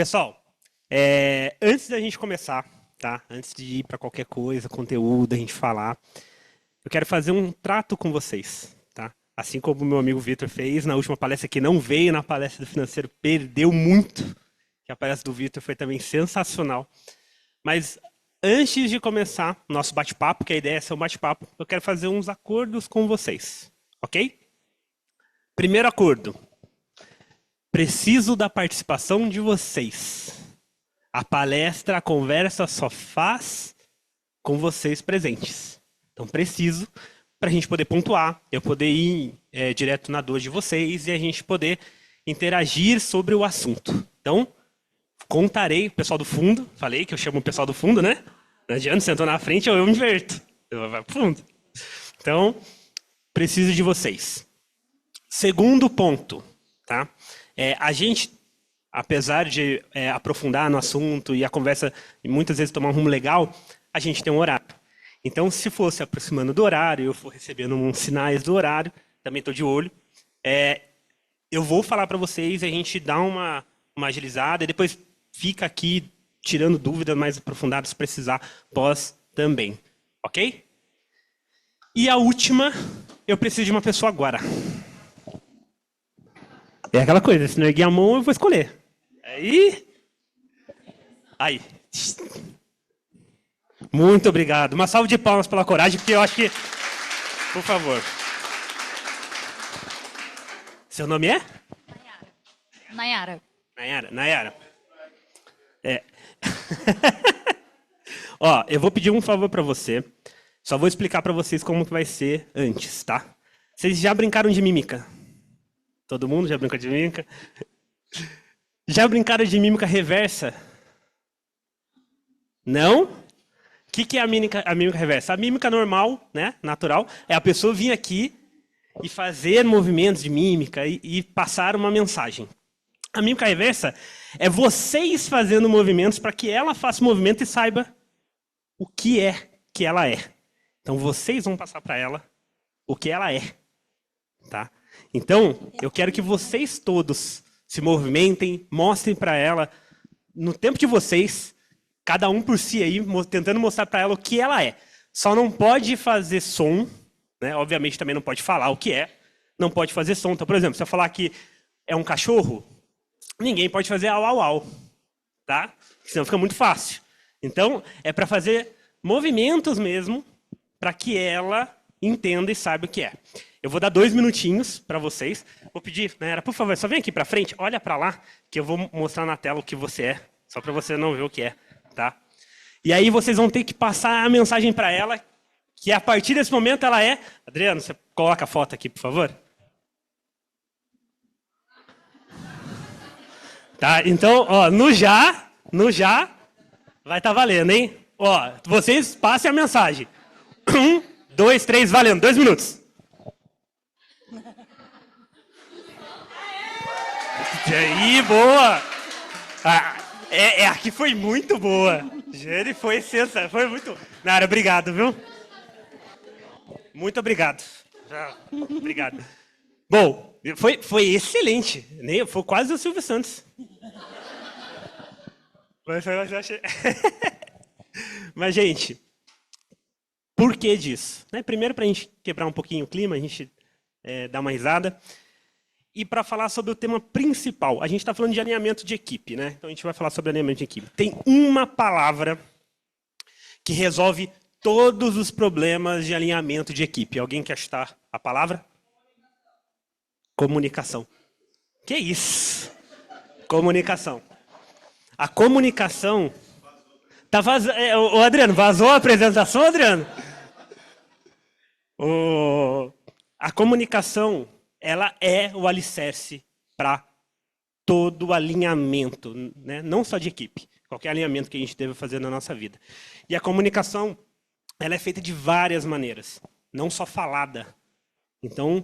Pessoal, antes da gente começar, tá? Antes de ir para qualquer coisa, conteúdo, a gente falar, eu quero fazer um trato com vocês, tá? Assim como o meu amigo Vitor fez na última palestra, que não veio na palestra do financeiro, perdeu muito, que a palestra do Vitor foi também sensacional. Mas antes de começar o nosso bate-papo, que a ideia é ser um bate-papo, eu quero fazer uns acordos com vocês, ok? Primeiro acordo. Preciso da participação de vocês. A palestra, a conversa só faz com vocês presentes. Então, preciso para a gente poder pontuar, eu poder ir direto na dor de vocês e a gente poder interagir sobre o assunto. Então, contarei o pessoal do fundo. Falei que eu chamo o pessoal do fundo, né? Não adianta, sentou na frente, eu inverto. Eu vou para o fundo. Então, preciso de vocês. Segundo ponto, tá? A gente, apesar de aprofundar no assunto e a conversa e muitas vezes tomar um rumo legal, a gente tem um horário. Então, se for se aproximando do horário, eu for recebendo uns sinais do horário, também estou de olho, eu vou falar para vocês, a gente dá uma agilizada e depois fica aqui tirando dúvidas mais aprofundadas se precisar pós também. Ok? E a última, eu preciso de uma pessoa agora. É aquela coisa, se não erguer a mão, eu vou escolher. Aí. Muito obrigado. Uma salva de palmas pela coragem, porque eu acho que... Por favor. Seu nome é? Nayara. Nayara. Ó, eu vou pedir um favor para você. Só vou explicar para vocês como que vai ser antes, tá? Vocês já brincaram de mímica? Todo mundo já brincou de mímica? Já brincaram de mímica reversa? Não? O que é a mímica reversa? A mímica normal, né, natural, é a pessoa vir aqui e fazer movimentos de mímica e passar uma mensagem. A mímica reversa é vocês fazendo movimentos para que ela faça o movimento e saiba o que é que ela é. Então, vocês vão passar para ela o que ela é, tá? Então, eu quero que vocês todos se movimentem, mostrem para ela, no tempo de vocês, cada um por si aí, tentando mostrar para ela o que ela é. Só não pode fazer som, né? Obviamente também não pode falar o que é, não pode fazer som. Então, por exemplo, se eu falar que é um cachorro, ninguém pode fazer au, au, au, tá? Senão fica muito fácil. Então, é para fazer movimentos mesmo, para que ela entenda e saiba o que é. Eu vou dar 2 minutinhos para vocês. Vou pedir, Nayara, por favor, só vem aqui para frente, olha para lá, que eu vou mostrar na tela o que você é, só para você não ver o que é, tá? E aí vocês vão ter que passar a mensagem para ela, que a partir desse momento ela é... Adriano, você coloca a foto aqui, por favor. Tá, então, ó, no já, vai estar valendo, hein? Ó, vocês passem a mensagem. 1, 2, 3, valendo, 2 minutos. E aí, boa! Aqui foi muito boa. Jane foi sensacional, foi muito... Nara, obrigado, viu? Muito obrigado. Obrigado. Bom, foi excelente. Foi quase o Silvio Santos. Mas, gente, por que disso? Primeiro, para a gente quebrar um pouquinho o clima, a gente dar uma risada. E para falar sobre o tema principal, a gente está falando de alinhamento de equipe, né? Então a gente vai falar sobre alinhamento de equipe. Tem uma palavra que resolve todos os problemas de alinhamento de equipe. Alguém quer chutar a palavra? Comunicação. Que isso? Comunicação. A comunicação... Tá vazando. Ô, Adriano, vazou a apresentação, Adriano? A comunicação... ela é o alicerce para todo o alinhamento, né? Não só de equipe, qualquer alinhamento que a gente deve fazer na nossa vida. E a comunicação, ela é feita de várias maneiras, não só falada. Então,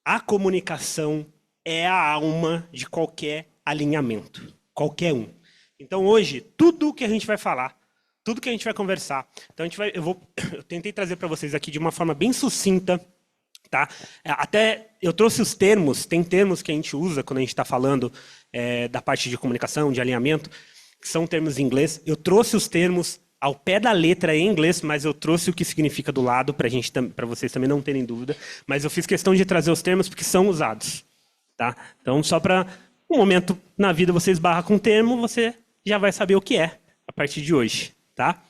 a comunicação é a alma de qualquer alinhamento, qualquer um. Então, hoje, tudo que a gente vai falar, tudo que a gente vai conversar, então eu tentei trazer para vocês aqui de uma forma bem sucinta tá? Até eu trouxe os termos, tem termos que a gente usa quando a gente está falando da parte de comunicação, de alinhamento, que são termos em inglês. Eu trouxe os termos ao pé da letra em inglês, mas eu trouxe o que significa do lado para vocês também não terem dúvida. Mas eu fiz questão de trazer os termos porque são usados, tá? Então, só para um momento na vida você esbarra com um termo, você já vai saber o que é a partir de hoje, tá?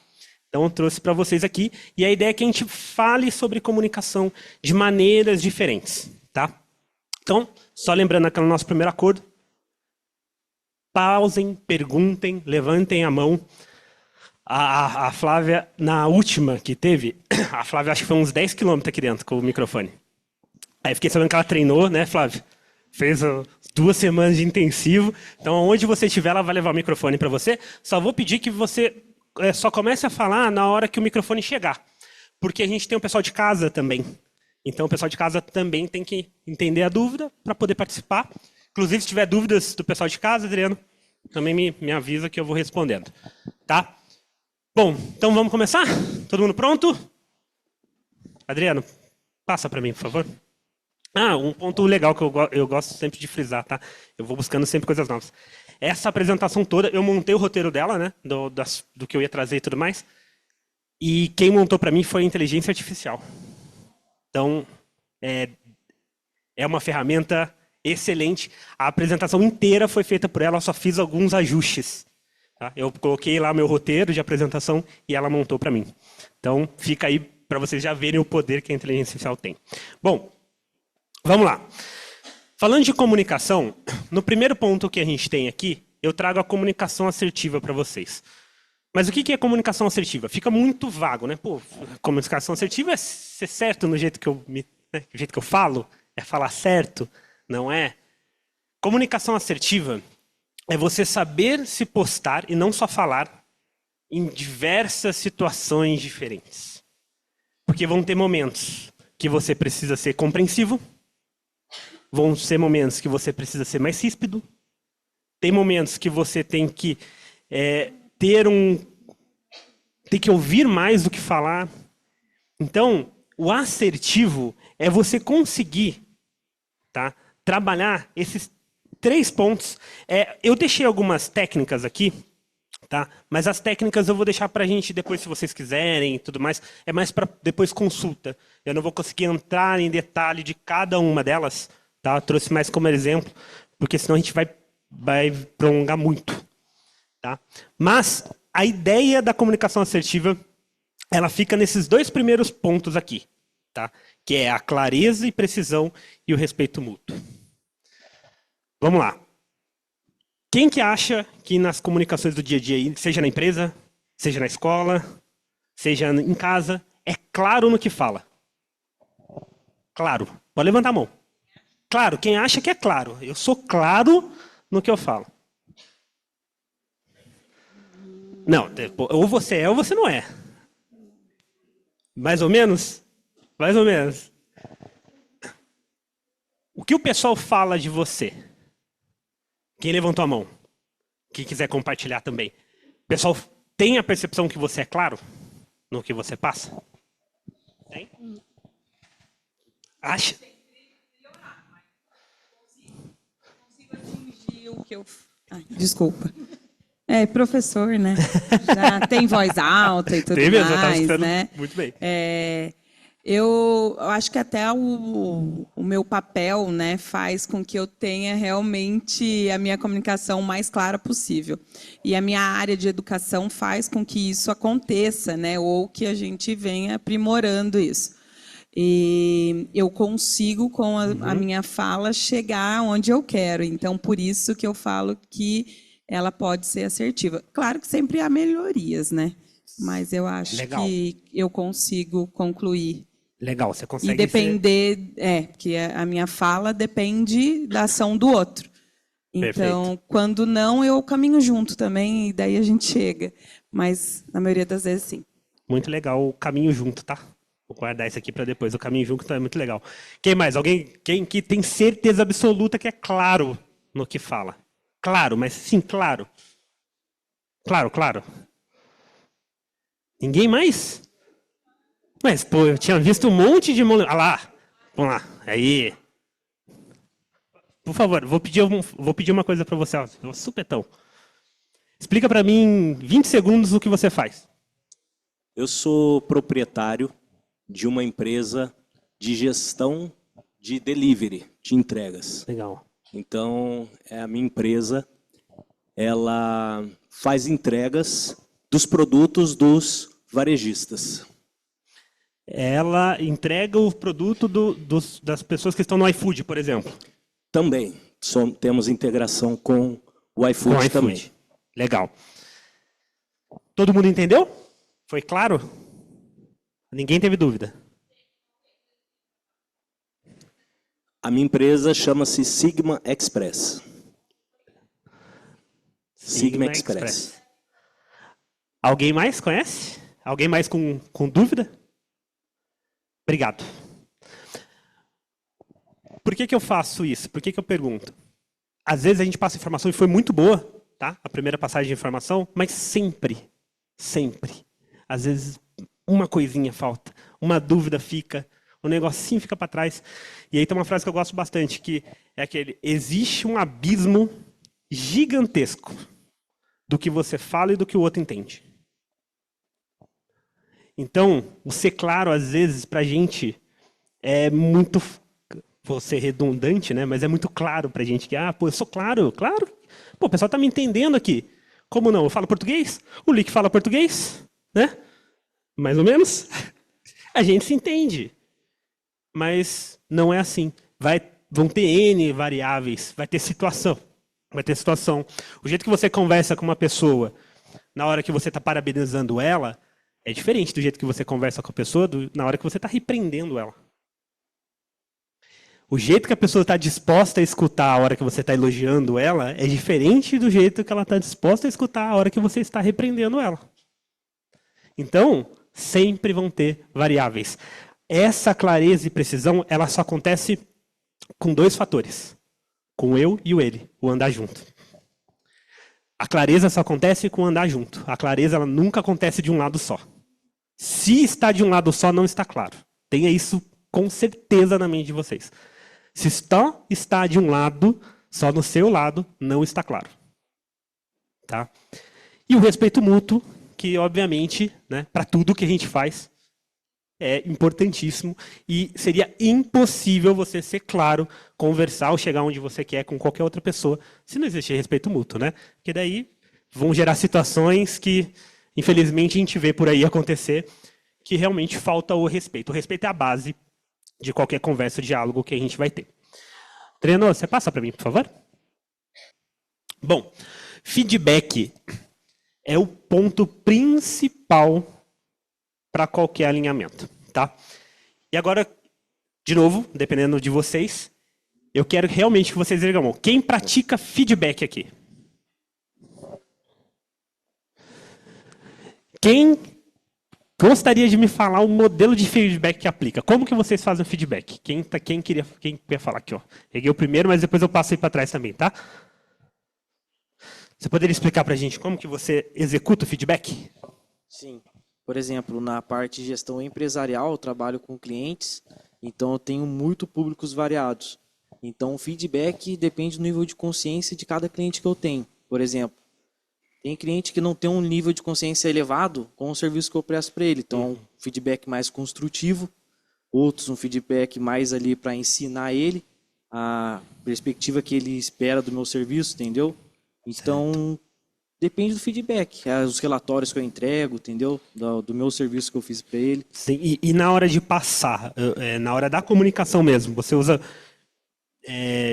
Então, eu trouxe para vocês aqui. E a ideia é que a gente fale sobre comunicação de maneiras diferentes, tá? Então, só lembrando aquele nosso primeiro acordo. Pausem, perguntem, levantem a mão. A Flávia, na última que teve, a Flávia acho que foi uns 10 quilômetros aqui dentro com o microfone. Aí fiquei sabendo que ela treinou, né, Flávia? Fez 2 semanas de intensivo. Então, onde você estiver, ela vai levar o microfone para você. Só vou pedir que você só comece a falar na hora que o microfone chegar. Porque a gente tem o pessoal de casa também. Então, o pessoal de casa também tem que entender a dúvida para poder participar. Inclusive, se tiver dúvidas do pessoal de casa, Adriano, também me avisa que eu vou respondendo. Tá? Bom, então vamos começar? Todo mundo pronto? Adriano, passa para mim, por favor. Um ponto legal que eu gosto sempre de frisar, tá? Eu vou buscando sempre coisas novas. Essa apresentação toda, eu montei o roteiro dela, né? Do que eu ia trazer e tudo mais. E quem montou para mim foi a inteligência artificial. Então, é uma ferramenta excelente. A apresentação inteira foi feita por ela, eu só fiz alguns ajustes. Tá? Eu coloquei lá meu roteiro de apresentação e ela montou para mim. Então, fica aí para vocês já verem o poder que a inteligência artificial tem. Bom, vamos lá. Falando de comunicação, no primeiro ponto que a gente tem aqui, eu trago a comunicação assertiva para vocês. Mas o que é comunicação assertiva? Fica muito vago, né? Pô, comunicação assertiva é ser certo no jeito que do jeito que eu falo? É falar certo? Não é? Comunicação assertiva é você saber se postar e não só falar em diversas situações diferentes. Porque vão ter momentos que você precisa ser compreensivo, vão ser momentos que você precisa ser mais ríspido, tem momentos que você tem que tem que ouvir mais do que falar. Então, o assertivo é você conseguir, tá, trabalhar esses 3 pontos. Eu deixei algumas técnicas aqui, tá? Mas as técnicas eu vou deixar para a gente depois, se vocês quiserem e tudo mais. É mais para depois consulta. Eu não vou conseguir entrar em detalhe de cada uma delas, tá? Eu trouxe mais como exemplo, porque senão a gente vai prolongar muito, tá? Mas a ideia da comunicação assertiva, ela fica nesses 2 primeiros pontos aqui, tá? Que é a clareza e precisão e o respeito mútuo. Vamos lá. Quem que acha que nas comunicações do dia a dia, seja na empresa, seja na escola, seja em casa, é claro no que fala? Claro. Pode levantar a mão. Claro, quem acha que é claro. Eu sou claro no que eu falo. Não, ou você é ou você não é. Mais ou menos? Mais ou menos. O que o pessoal fala de você? Quem levantou a mão? Quem quiser compartilhar também. O pessoal tem a percepção que você é claro no que você passa? Tem? Acha? Consigo atingir o que eu... Ai, desculpa. Professor, né? Já tem voz alta e tudo tem mesmo, mais, eu tava né? Muito bem. Eu acho que até o meu papel, né, faz com que eu tenha realmente a minha comunicação mais clara possível. E a minha área de educação faz com que isso aconteça, né, ou que a gente venha aprimorando isso. E eu consigo, com a minha fala, chegar onde eu quero. Então, por isso que eu falo que ela pode ser assertiva. Claro que sempre há melhorias, né? Mas eu acho Legal. que eu consigo concluir. Legal, você consegue E depender, porque a minha fala depende da ação do outro. Então, Perfeito. quando não, eu caminho junto também, e daí a gente chega. Mas, na maioria das vezes, sim. Muito legal o caminho junto, tá? Vou guardar isso aqui para depois. O caminho junto é muito legal. Quem mais? Quem que tem certeza absoluta que é claro no que fala? Claro, mas sim, claro. Claro. Ninguém mais? Mas, pô, eu tinha visto um monte de... Ah lá, Vamos lá. Aí. Por favor, vou pedir uma coisa para você, ó, supetão. Explica para mim em 20 segundos o que você faz. Eu sou proprietário de uma empresa de gestão de delivery, de entregas. Legal. Então, a minha empresa, ela faz entregas dos produtos dos varejistas. Ela entrega o produto das pessoas que estão no iFood, por exemplo. Também temos integração com o iFood, Com o iFood. também. Legal. Todo mundo entendeu? Foi claro? Ninguém teve dúvida? A minha empresa chama-se Sigma Express. Sigma Express. Alguém mais conhece? Alguém mais com dúvida? Obrigado. Por que eu faço isso? Por que eu pergunto? Às vezes a gente passa informação e foi muito boa, tá? A primeira passagem de informação, mas sempre, às vezes uma coisinha falta, uma dúvida fica, um negocinho fica para trás. E aí tem uma frase que eu gosto bastante, que é aquele: existe um abismo gigantesco do que você fala e do que o outro entende. Então, o ser claro, às vezes, para a gente é muito, vou ser redundante, né? Mas é muito claro para a gente que, pô, eu sou claro. Pô, o pessoal está me entendendo aqui. Como não? Eu falo português? O Lick fala português, né? Mais ou menos. A gente se entende. Mas não é assim. Vão ter N variáveis, vai ter situação. O jeito que você conversa com uma pessoa na hora que você está parabenizando ela é diferente do jeito que você conversa com a pessoa na hora que você está repreendendo ela. O jeito que a pessoa está disposta a escutar a hora que você está elogiando ela é diferente do jeito que ela está disposta a escutar a hora que você está repreendendo ela. Então, sempre vão ter variáveis. Essa clareza e precisão, ela só acontece com dois fatores. Com eu e o ele, o andar junto. A clareza só acontece com o andar junto. A clareza ela nunca acontece de um lado só. Se está de um lado só, não está claro. Tenha isso com certeza na mente de vocês. Se só está de um lado, só no seu lado, não está claro. Tá? E o respeito mútuo, que obviamente, né, para tudo que a gente faz, é importantíssimo e seria impossível você ser claro, conversar ou chegar onde você quer com qualquer outra pessoa, se não existir respeito mútuo, né? Porque daí vão gerar situações que, infelizmente, a gente vê por aí acontecer, que realmente falta o respeito. O respeito é a base de qualquer conversa, diálogo que a gente vai ter. Treino, você passa para mim, por favor? Bom, feedback é o ponto principal para qualquer alinhamento, tá? E agora, de novo, dependendo de vocês, eu quero realmente que vocês ergam a mão. Quem pratica feedback aqui? Quem gostaria de me falar o modelo de feedback que aplica? Como que vocês fazem feedback? Quem quer falar aqui, ó? Peguei o primeiro, mas depois eu passo aí para trás também, tá? Você poderia explicar para a gente como que você executa o feedback? Sim. Por exemplo, na parte de gestão empresarial, eu trabalho com clientes, então eu tenho muito públicos variados. Então, o feedback depende do nível de consciência de cada cliente que eu tenho. Por exemplo, tem cliente que não tem um nível de consciência elevado com o serviço que eu presto para ele. Então, um feedback mais construtivo, outros um feedback mais ali para ensinar ele a perspectiva que ele espera do meu serviço, entendeu? Então, depende do feedback, os relatórios que eu entrego, entendeu? Do meu serviço que eu fiz para ele. Sim, e na hora de passar, na hora da comunicação mesmo, você usa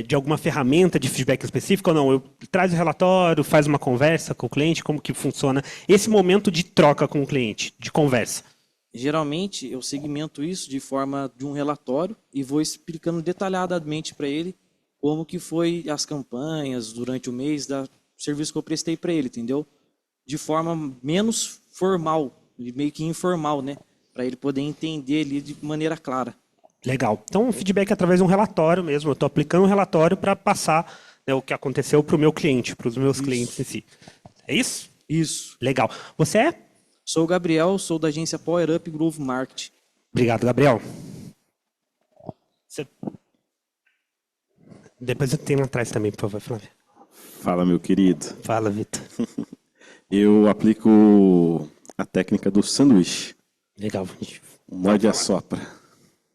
de alguma ferramenta de feedback específica ou não? Eu traz o relatório, faz uma conversa com o cliente, como que funciona esse momento de troca com o cliente, de conversa? Geralmente, eu segmento isso de forma de um relatório e vou explicando detalhadamente para ele como que foi as campanhas durante o mês do serviço que eu prestei para ele, entendeu? De forma menos formal, meio que informal, né? Para ele poder entender ali de maneira clara. Legal. Então, o feedback é através de um relatório mesmo. Eu estou aplicando um relatório para passar, né, o que aconteceu para o meu cliente, para os meus clientes em si. É isso? Isso. Legal. Você é? Sou o Gabriel, sou da agência Power Up Growth Marketing. Obrigado, Gabriel. Você- Depois eu tenho lá atrás também, por favor, Flávio. Fala, meu querido. Fala, Vitor. Eu aplico a técnica do sanduíche. Legal. Morde e assopra.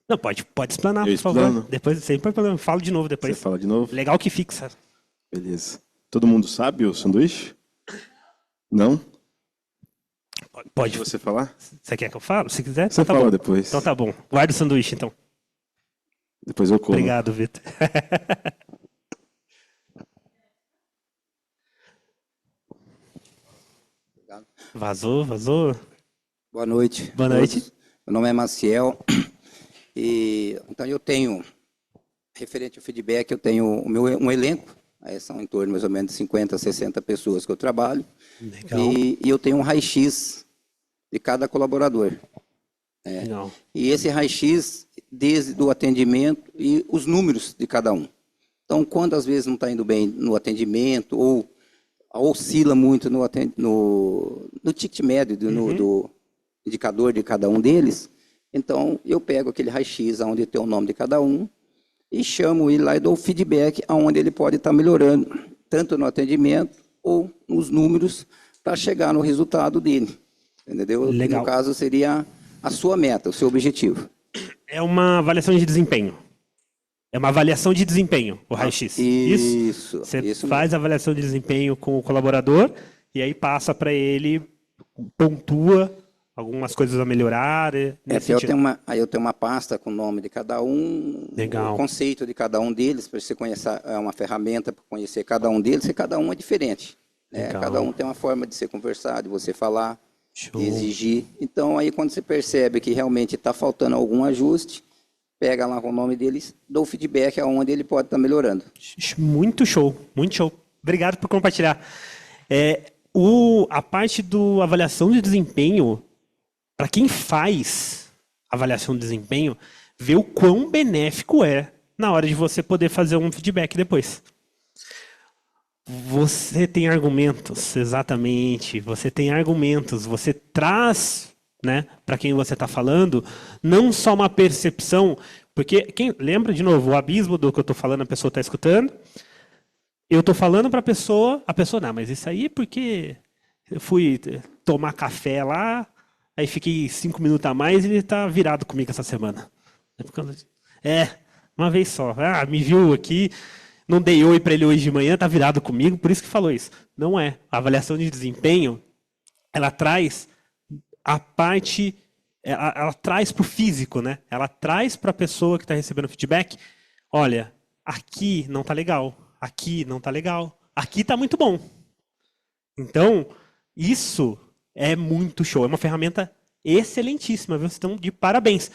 Não, pode explanar, Eu por favor. explano? Depois, sem problema. Falo de novo Você depois. fala de novo? Legal que fixa. Beleza. Todo mundo sabe o sanduíche? Não? Pode. Você falar? Você quer que eu fale? Se quiser, Você então tá fala bom. depois. Então tá bom. Guarda o sanduíche, então. Depois eu como. Obrigado, Vitor. Vazou. Boa noite. Boa noite. Todos. Meu nome é Maciel. E então eu tenho, referente ao feedback, eu tenho um elenco, são em torno mais ou menos de 50, 60 pessoas que eu trabalho. Legal. E eu tenho um raio-x de cada colaborador. Legal. E esse raio-x, desde o atendimento e os números de cada um. Então, quando às vezes não está indo bem no atendimento, ou oscila muito no ticket médio, do indicador de cada um deles, então eu pego aquele raio-x onde tem o nome de cada um e chamo ele lá e dou feedback aonde ele pode estar melhorando, tanto no atendimento ou nos números, para chegar no resultado dele. Entendeu? Legal. No caso, seria a sua meta, o seu objetivo. É uma avaliação de desempenho. É uma avaliação de desempenho, o raio-x. Isso. Você Isso faz a avaliação de desempenho com o colaborador e aí passa para ele, pontua algumas coisas a melhorar. Aí eu tenho uma pasta com o nome de cada um, Legal. o conceito de cada um deles, para você conhecer, uma ferramenta para conhecer cada um deles, e cada um é diferente. Né? Legal. Cada um tem uma forma de você conversar, de você falar, Show. de exigir. Então, aí quando você percebe que realmente está faltando algum ajuste, pega lá com o nome deles, dou feedback aonde ele pode estar melhorando. Muito show, muito show. Obrigado por compartilhar. A parte do avaliação de desempenho, para quem faz avaliação de desempenho, vê o quão benéfico é na hora de você poder fazer um feedback depois. Você tem argumentos, exatamente. Você tem argumentos, você traz, né, para quem você está falando, não só uma percepção, porque quem lembra de novo o abismo do que eu estou falando, a pessoa está escutando, eu estou falando para a pessoa não, mas isso aí é porque eu fui tomar café lá, aí fiquei 5 minutos a mais e ele está virado comigo essa semana. Uma vez só, me viu aqui, não dei oi para ele hoje de manhã, está virado comigo, por isso que falou isso. Não é. A avaliação de desempenho, ela traz a parte, ela traz para o físico, né? Ela traz para a pessoa que está recebendo feedback, olha, aqui não está legal, aqui não está legal, aqui está muito bom. Então, isso é muito show, é uma ferramenta excelentíssima, viu? Vocês estão de parabéns.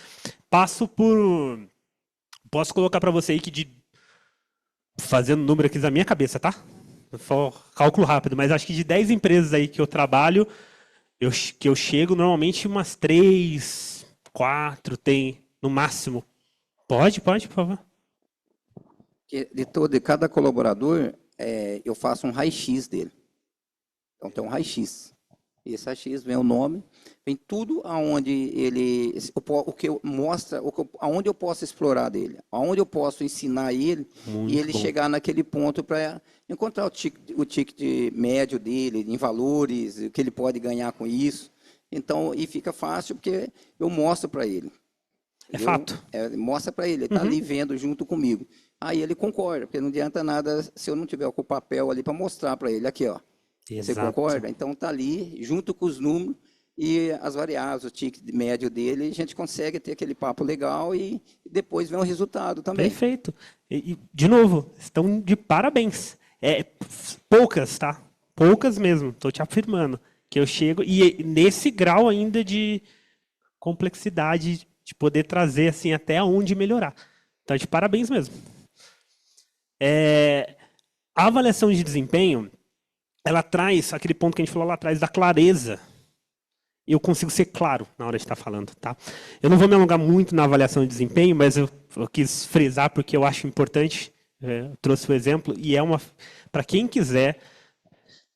Posso colocar para você aí que fazendo número aqui da minha cabeça, tá? Só cálculo rápido, mas acho que de 10 empresas aí que eu trabalho, que eu chego, normalmente umas 3, 4 tem, no máximo. Pode, por favor. De cada colaborador, eu faço um raio-x dele. Então, tem um raio-x. Esse raio-x vem o nome, vem tudo aonde ele, o que mostra, aonde eu posso explorar dele, aonde eu posso ensinar ele, Muito e ele bom. chegar naquele ponto para encontrar o ticket médio dele, em valores, o que ele pode ganhar com isso. Então, e fica fácil porque eu mostro para ele. É fato. Mostra para ele, ele está ali vendo junto comigo. Aí ele concorda, porque não adianta nada se eu não tiver com o papel ali para mostrar para ele, aqui, ó. Você Exato. concorda? Então está ali, junto com os números e as variáveis, o ticket médio dele, a gente consegue ter aquele papo legal e depois vem o resultado também. Perfeito. E, de novo, estão de parabéns. Poucas, tá? Poucas mesmo, estou te afirmando. Que eu chego, e nesse grau ainda de complexidade, de poder trazer assim até onde melhorar. Então, de parabéns mesmo. A avaliação de desempenho, ela traz aquele ponto que a gente falou lá atrás, da clareza. Eu consigo ser claro na hora de estar falando, tá? Eu não vou me alongar muito na avaliação de desempenho, mas eu quis frisar porque eu acho importante, eu trouxe o exemplo, e para quem quiser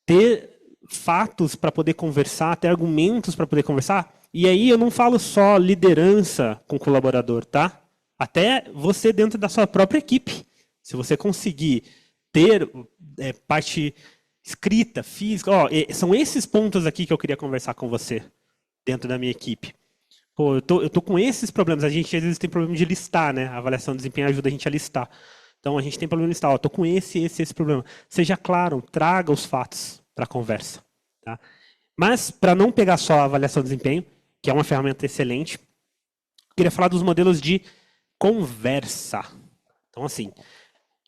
ter fatos para poder conversar, ter argumentos para poder conversar, e aí eu não falo só liderança com colaborador, tá? Até você dentro da sua própria equipe. Se você conseguir ter parte escrita, física, são esses pontos aqui que eu queria conversar com você dentro da minha equipe. Pô, eu tô com esses problemas. A gente às vezes tem problema de listar, né? A avaliação de desempenho ajuda a gente a listar. Então a gente tem problema de listar. Tô com esse problema. Seja claro, traga os fatos para a conversa. Tá? Mas para não pegar só a avaliação de desempenho, que é uma ferramenta excelente, eu queria falar dos modelos de conversa. Então assim,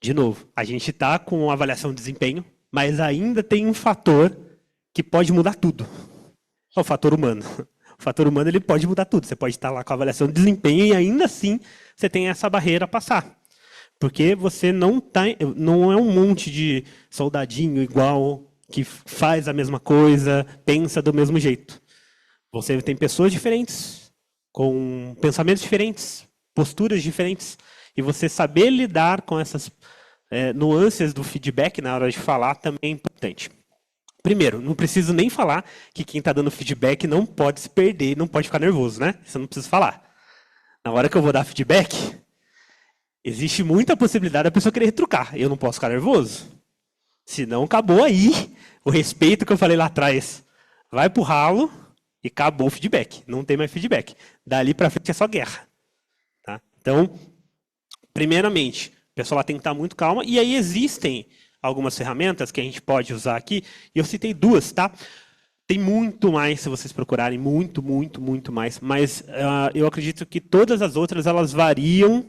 de novo, a gente está com a avaliação de desempenho, mas ainda tem um fator que pode mudar tudo. É o fator humano. O fator humano ele pode mudar tudo. Você pode estar lá com a avaliação de desempenho e ainda assim você tem essa barreira a passar. Porque você não é um monte de soldadinho igual que faz a mesma coisa, pensa do mesmo jeito. Você tem pessoas diferentes, com pensamentos diferentes, posturas diferentes, e você saber lidar com essas nuances do feedback na hora de falar também é importante. Primeiro, não preciso nem falar que quem está dando feedback não pode se perder, não pode ficar nervoso, né? Isso eu não preciso falar. Na hora que eu vou dar feedback, existe muita possibilidade da pessoa querer retrucar. Eu não posso ficar nervoso. Senão, acabou aí o respeito que eu falei lá atrás. Vai pro ralo e acabou o feedback. Não tem mais feedback. Dali para frente é só guerra. Tá? Então, primeiramente, a pessoa tem que estar muito calma. E aí existem algumas ferramentas que a gente pode usar aqui. E eu citei duas, tá? Tem muito mais, se vocês procurarem. Muito mais. Mas eu acredito que todas as outras, elas variam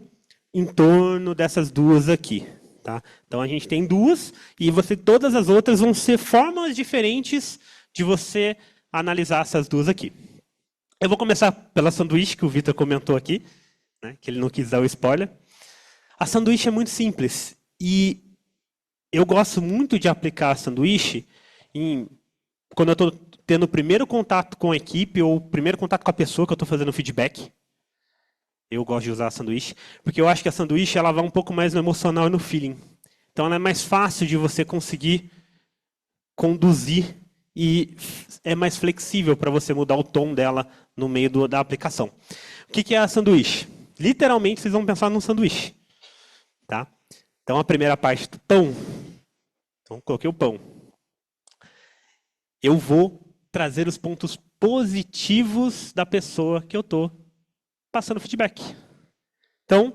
em torno dessas duas aqui. Tá? Então, a gente tem duas. E todas as outras vão ser formas diferentes de você analisar essas duas aqui. Eu vou começar pela sanduíche, que o Vitor comentou aqui. Né, que ele não quis dar o spoiler. A sanduíche é muito simples. E eu gosto muito de aplicar a sanduíche quando eu estou tendo o primeiro contato com a equipe ou o primeiro contato com a pessoa que eu estou fazendo feedback. Eu gosto de usar a sanduíche, porque eu acho que a sanduíche ela vai um pouco mais no emocional e no feeling. Então ela é mais fácil de você conseguir conduzir e é mais flexível para você mudar o tom dela no meio da aplicação. O que é a sanduíche? Literalmente, vocês vão pensar num sanduíche. Tá? Então, a primeira parte do pão. Então, coloquei o pão. Eu vou trazer os pontos positivos da pessoa que eu estou passando feedback. Então,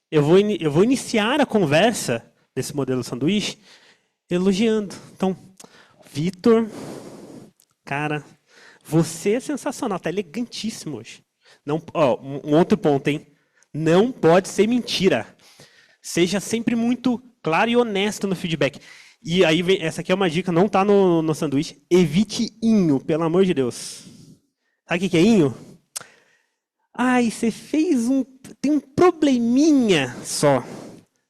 eu vou iniciar a conversa desse modelo sanduíche elogiando. Então, Vitor, cara, você é sensacional, tá elegantíssimo hoje. Não, um outro ponto, hein? Não pode ser mentira. Seja sempre muito claro e honesto no feedback. E aí, essa aqui é uma dica, não está no sanduíche. Evite inho, pelo amor de Deus. Sabe o que é inho? Ai, você tem um probleminha só.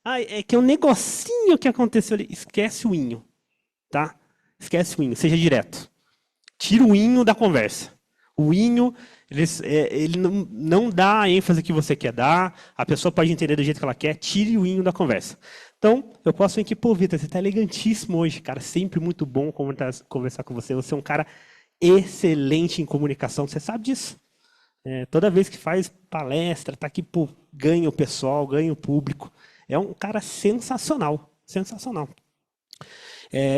Ai, é que é um negocinho que aconteceu ali. Esquece o inho, tá? Esquece o inho, seja direto. Tira o inho da conversa. O inho, ele não dá a ênfase que você quer dar, a pessoa pode entender do jeito que ela quer, tire o inho da conversa. Então, eu posso vir aqui, pô, Vitor, você está elegantíssimo hoje, cara, sempre muito bom conversar com você, você é um cara excelente em comunicação, você sabe disso. Toda vez que faz palestra, tá aqui, pô, ganha o pessoal, ganha o público, é um cara sensacional, sensacional.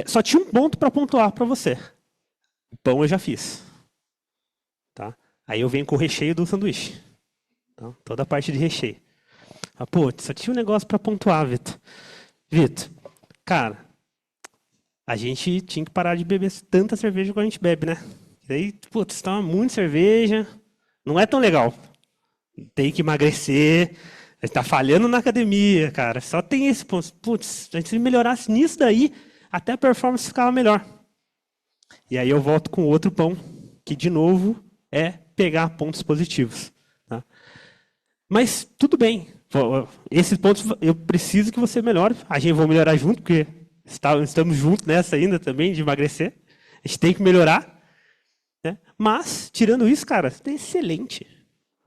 Só tinha um ponto para pontuar para você. O pão eu já fiz. Tá? Aí eu venho com o recheio do sanduíche. Então, toda a parte de recheio. Pô, só tinha um negócio para pontuar, Vitor. Vitor, cara, a gente tinha que parar de beber tanta cerveja como a gente bebe, né? E aí, putz, você toma muita cerveja, não é tão legal. Tem que emagrecer, a gente tá falhando na academia, cara. Só tem esse ponto. Putz, a gente se melhorasse nisso daí, até a performance ficava melhor. E aí eu volto com outro pão, que de novo é pegar pontos positivos. Tá? Mas tudo bem. Esses pontos eu preciso que você melhore. A gente vai melhorar junto, porque estamos juntos nessa ainda também de emagrecer. A gente tem que melhorar. Né? Mas, tirando isso, cara, é excelente.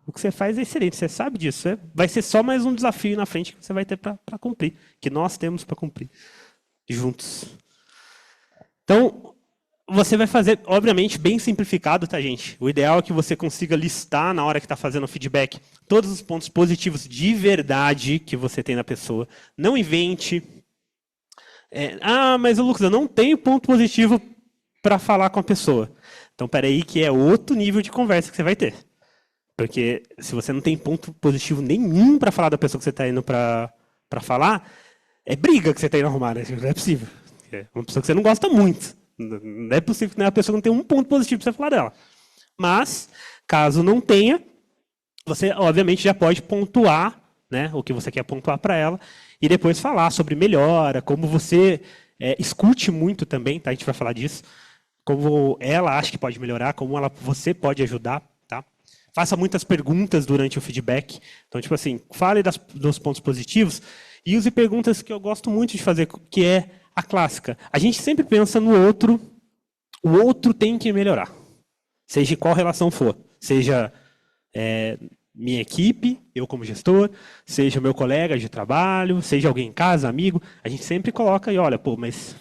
O que você faz é excelente, você sabe disso. Vai ser só mais um desafio na frente que você vai ter para cumprir, que nós temos para cumprir juntos. Então, Você vai fazer, obviamente, bem simplificado, tá, gente? O ideal é que você consiga listar na hora que está fazendo o feedback todos os pontos positivos de verdade que você tem na pessoa. Não invente. Mas Lucas, eu não tenho ponto positivo para falar com a pessoa. Então, peraí, que é outro nível de conversa que você vai ter. Porque se você não tem ponto positivo nenhum para falar da pessoa que você está indo para falar, é briga que você está indo arrumar, né? Não é possível. É uma pessoa que você não gosta muito. Não é possível que a pessoa não tenha um ponto positivo para você falar dela. Mas, caso não tenha, você, obviamente, já pode pontuar, né, o que você quer pontuar para ela e depois falar sobre melhora, como você escute muito também, tá? A gente vai falar disso. Como ela acha que pode melhorar, como você pode ajudar, tá? Faça muitas perguntas durante o feedback. Então, tipo assim, fale dos pontos positivos e use perguntas que eu gosto muito de fazer, que é a clássica. A gente sempre pensa no outro, o outro tem que melhorar. Seja em qual relação for. Seja minha equipe, eu como gestor, seja meu colega de trabalho, seja alguém em casa, amigo. A gente sempre coloca e olha, mas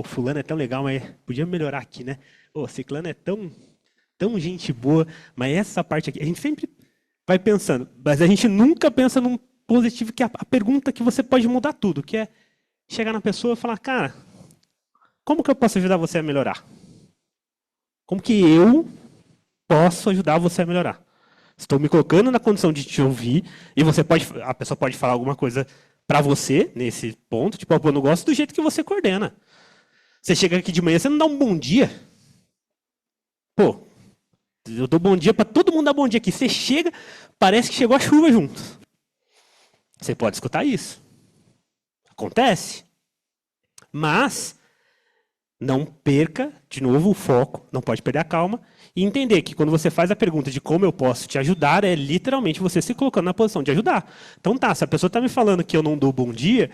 fulano é tão legal, mas podia melhorar aqui, né? Ciclano é tão gente boa, mas essa parte aqui, a gente sempre vai pensando, mas a gente nunca pensa num positivo, que é a pergunta que você pode mudar tudo, que é chegar na pessoa e falar, cara, como que eu posso ajudar você a melhorar? Como que eu posso ajudar você a melhorar? Estou me colocando na condição de te ouvir e a pessoa pode falar alguma coisa para você nesse ponto, tipo, eu não gosto do jeito que você coordena. Você chega aqui de manhã, você não dá um bom dia? Eu dou bom dia para todo mundo dar bom dia aqui. Você chega, parece que chegou a chuva junto. Você pode escutar isso. Acontece. Mas não perca, de novo, o foco, não pode perder a calma, e entender que quando você faz a pergunta de como eu posso te ajudar, é literalmente você se colocando na posição de ajudar. Então se a pessoa está me falando que eu não dou bom dia,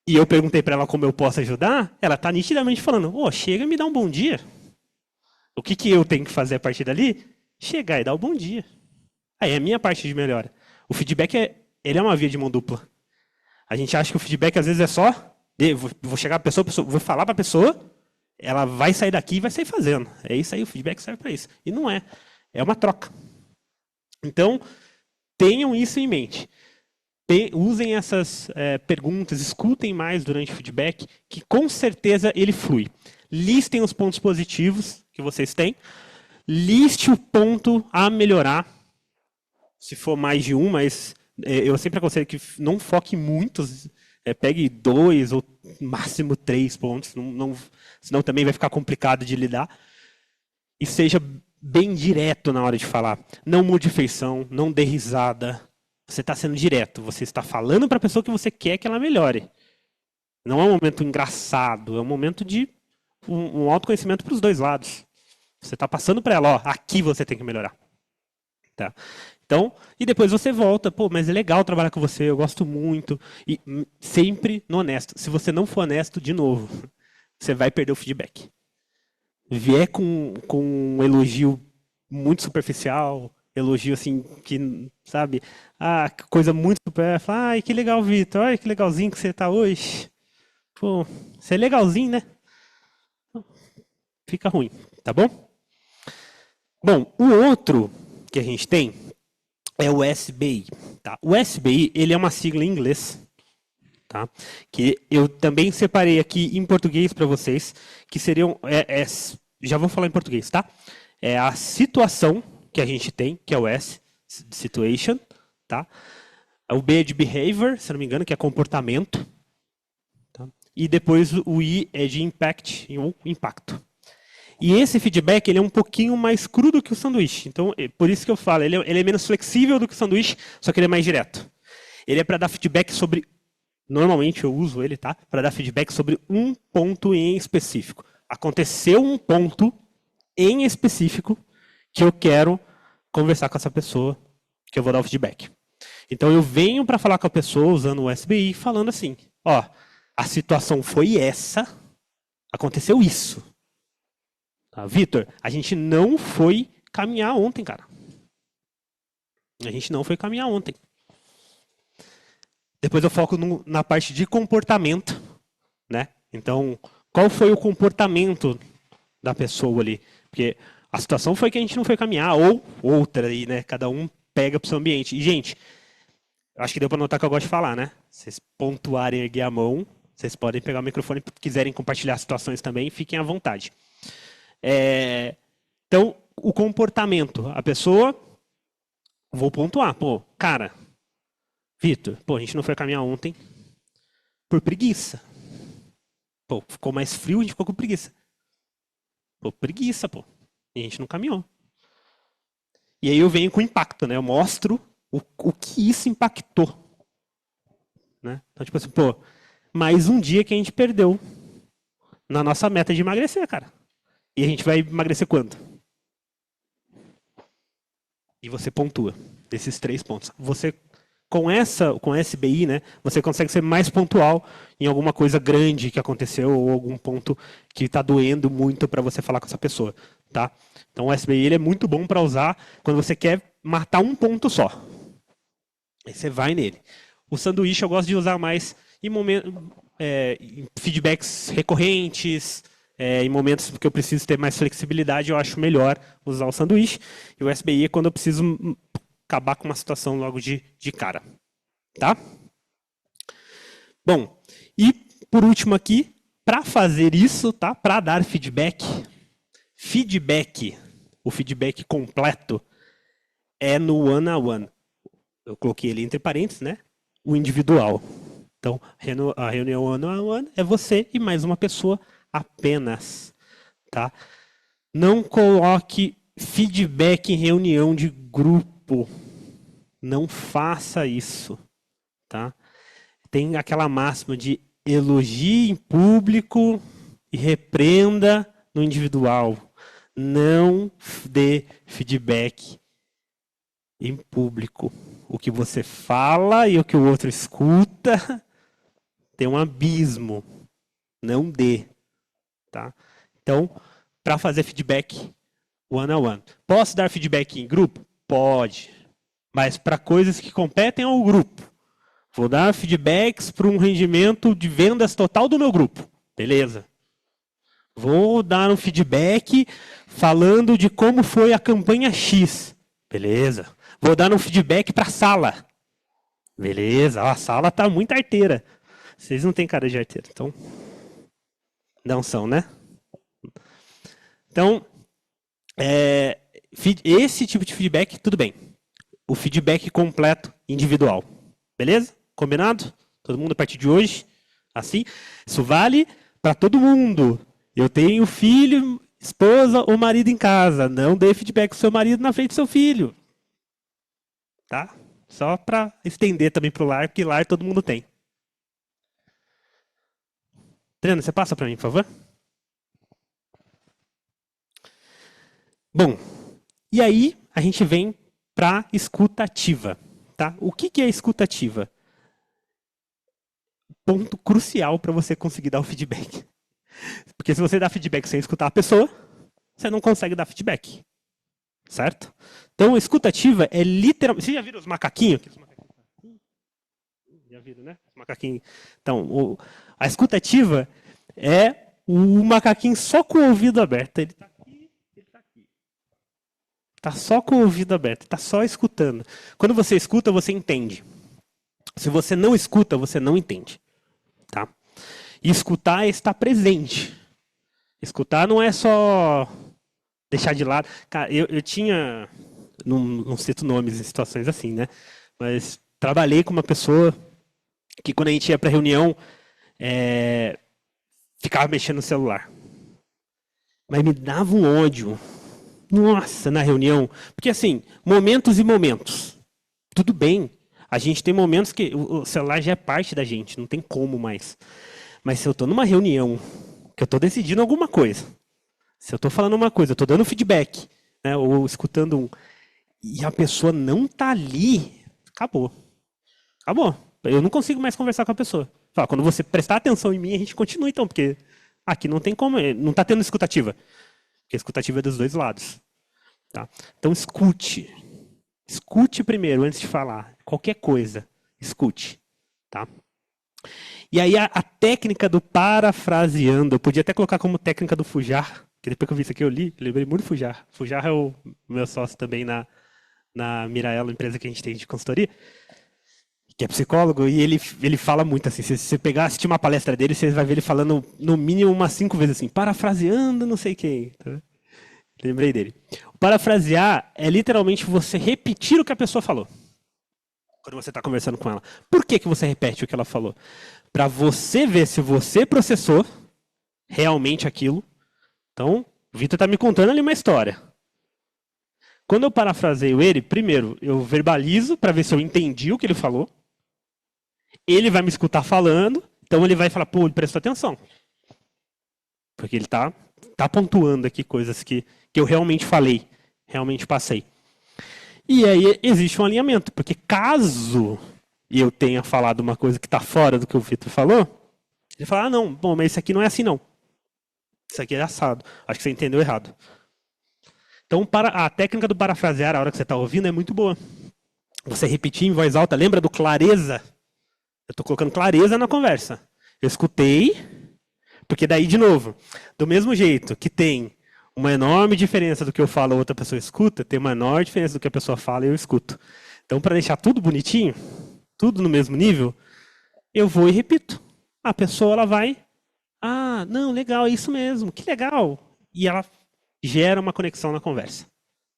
e eu perguntei para ela como eu posso ajudar, ela está nitidamente falando, chega e me dá um bom dia. O que eu tenho que fazer a partir dali? Chegar e dar o bom dia. Aí é a minha parte de melhora. O feedback ele é uma via de mão dupla. A gente acha que o feedback às vezes é só, vou chegar a pessoa, vou falar para a pessoa, ela vai sair daqui e vai sair fazendo. É isso aí, o feedback serve para isso. E não é. É uma troca. Então, tenham isso em mente. Usem essas perguntas, escutem mais durante o feedback, que com certeza ele flui. Listem os pontos positivos que vocês têm. Liste o ponto a melhorar. Se for mais de um, mas eu sempre aconselho que não foque em muitos. Pegue 2 ou máximo 3 pontos. Senão também vai ficar complicado de lidar. E seja bem direto na hora de falar. Não mude feição, não dê risada. Você está sendo direto. Você está falando para a pessoa que você quer que ela melhore. Não é um momento engraçado. É um momento de um autoconhecimento para os dois lados. Você está passando para ela, aqui você tem que melhorar. Tá? Então, e depois você volta, mas é legal trabalhar com você, eu gosto muito. E sempre no honesto. Se você não for honesto, de novo, você vai perder o feedback. Vier com um elogio muito superficial, elogio assim, que, sabe, coisa muito super, fala, que legal, Vitor, olha que legalzinho que você está hoje. Você é legalzinho, né? Fica ruim, tá bom? Bom, o outro que a gente tem é o SBI. Tá? O SBI, ele é uma sigla em inglês, tá? Que eu também separei aqui em português para vocês, que seriam, já vou falar em português, tá? É a situação que a gente tem, que é o S, situation, tá? O B é de behavior, se não me engano, que é comportamento. Tá? E depois o I é de impact, ou impacto. E esse feedback ele é um pouquinho mais cru do que o sanduíche. Então, por isso que eu falo, ele é menos flexível do que o sanduíche, só que ele é mais direto. Ele é para dar feedback sobre... Normalmente eu uso ele, tá? Para dar feedback sobre um ponto em específico. Aconteceu um ponto em específico que eu quero conversar com essa pessoa, que eu vou dar o feedback. Então, eu venho para falar com a pessoa usando o SBI, falando assim, a situação foi essa, aconteceu isso. Vitor, a gente não foi caminhar ontem, cara. A gente não foi caminhar ontem. Depois eu foco na parte de comportamento, né? Então, qual foi o comportamento da pessoa ali. Porque a situação foi que a gente não foi caminhar, ou outra aí, né? Cada um pega pro seu ambiente. E, gente, acho que deu para notar que eu gosto de falar, né? Vocês pontuarem, erguer a mão, vocês podem pegar o microfone, se quiserem compartilhar situações também, fiquem à vontade. Então, o comportamento, a pessoa, vou pontuar, pô, cara, Vitor, pô, a gente não foi caminhar ontem por preguiça. Pô, ficou mais frio, a gente ficou com preguiça. Pô, preguiça, pô. E a gente não caminhou. E aí eu venho com impacto, né? Eu mostro o que isso impactou. Né? Então, tipo assim, pô, mais um dia que a gente perdeu na nossa meta de emagrecer, cara. E a gente vai emagrecer quanto? E você pontua esses 3 pontos. Você, com esse BI, né, você consegue ser mais pontual em alguma coisa grande que aconteceu ou algum ponto que está doendo muito para você falar com essa pessoa. Tá? Então o SBI ele é muito bom para usar quando você quer matar um ponto só. Aí você vai nele. O sanduíche eu gosto de usar mais em em feedbacks recorrentes, em momentos que eu preciso ter mais flexibilidade, eu acho melhor usar o sanduíche. E o SBI é quando eu preciso acabar com uma situação logo de cara. Tá? Bom, e por último aqui, para fazer isso, tá? Para dar feedback, o feedback completo é no one-on-one. Eu coloquei ele entre parênteses, né? O individual. Então, a reunião one-on-one é você e mais uma pessoa apenas. Tá? Não coloque feedback em reunião de grupo. Não faça isso. Tá? Tem aquela máxima de elogie em público e repreenda no individual. Não dê feedback em público. O que você fala e o que o outro escuta tem um abismo. Não dê. Tá? Então, para fazer feedback one-on-one. Posso dar feedback em grupo? Pode. Mas para coisas que competem ao grupo. Vou dar feedbacks para um rendimento de vendas total do meu grupo. Beleza. Vou dar um feedback falando de como foi a campanha X. Beleza. Vou dar um feedback para a sala. Beleza. A sala está muito arteira. Vocês não têm cara de arteira, então... Não são, né? Então, esse tipo de feedback, tudo bem. O feedback completo, individual. Beleza? Combinado? Todo mundo a partir de hoje? Assim? Isso vale para todo mundo. Eu tenho filho, esposa ou marido em casa. Não dê feedback ao seu marido na frente do seu filho. Tá? Só para estender também para o lar, porque lar todo mundo tem. Adriana, você passa para mim, por favor? Bom, e aí a gente vem para escuta ativa. Tá? O que é escuta ativa? Ponto crucial para você conseguir dar o feedback. Porque se você dá feedback sem escutar a pessoa, você não consegue dar feedback. Certo? Então, a escuta ativa é literalmente... Vocês já viram os macaquinhos? Já viram, né? Os macaquinhos. Então, a escuta ativa é o macaquinho só com o ouvido aberto. Ele está aqui, ele está aqui. Está só com o ouvido aberto, está só escutando. Quando você escuta, você entende. Se você não escuta, você não entende. Tá? E escutar é estar presente. Escutar não é só deixar de lado. Cara, eu tinha... Não cito nomes em situações assim, né? Mas trabalhei com uma pessoa que quando a gente ia para reunião, ficava mexendo no celular. Mas me dava um ódio. Nossa, na reunião. Porque assim, momentos e momentos. Tudo bem. A gente tem momentos que o celular já é parte da gente, não tem como mais. Mas se eu estou numa reunião, que eu estou decidindo alguma coisa, se eu estou falando uma coisa, eu estou dando feedback, né, ou escutando e a pessoa não está ali, acabou. Acabou. Eu não consigo mais conversar com a pessoa. Fala, quando você prestar atenção em mim, a gente continua então, porque aqui não tem como, não está tendo escutativa. Porque a escutativa é dos dois lados. Tá? Então escute. Escute primeiro, antes de falar. Qualquer coisa, escute. Tá? E aí a técnica do parafraseando, eu podia até colocar como técnica do Fujar, que depois que eu vi isso aqui, eu li, eu lembrei muito do Fujar. Fujar é o meu sócio também na Miraelo, empresa que a gente tem de consultoria, que é psicólogo, e ele fala muito assim, se você pegar, assistir uma palestra dele, você vai ver ele falando no mínimo umas 5 vezes assim, parafraseando não sei quem. Tá? Lembrei dele. O parafrasear é literalmente você repetir o que a pessoa falou. Quando você está conversando com ela. Por que você repete o que ela falou? Para você ver se você processou realmente aquilo. Então, o Vitor está me contando ali uma história. Quando eu parafraseio ele, primeiro, eu verbalizo para ver se eu entendi o que ele falou. Ele vai me escutar falando, então ele vai falar, pô, ele prestou atenção. Porque ele tá pontuando aqui coisas que eu realmente falei, realmente passei. E aí existe um alinhamento, porque caso eu tenha falado uma coisa que está fora do que o Vitor falou, ele fala, ah, não, bom, mas isso aqui não é assim não. Isso aqui é assado. Acho que você entendeu errado. Então, a técnica do parafrasear, a hora que você está ouvindo, é muito boa. Você repetir em voz alta, lembra do clareza? Eu estou colocando clareza na conversa. Eu escutei, porque daí, de novo, do mesmo jeito que tem uma enorme diferença do que eu falo e a outra pessoa escuta, tem uma enorme diferença do que a pessoa fala e eu escuto. Então, para deixar tudo bonitinho, tudo no mesmo nível, eu vou e repito. A pessoa ela vai, ah, não, legal, é isso mesmo, que legal. E ela gera uma conexão na conversa.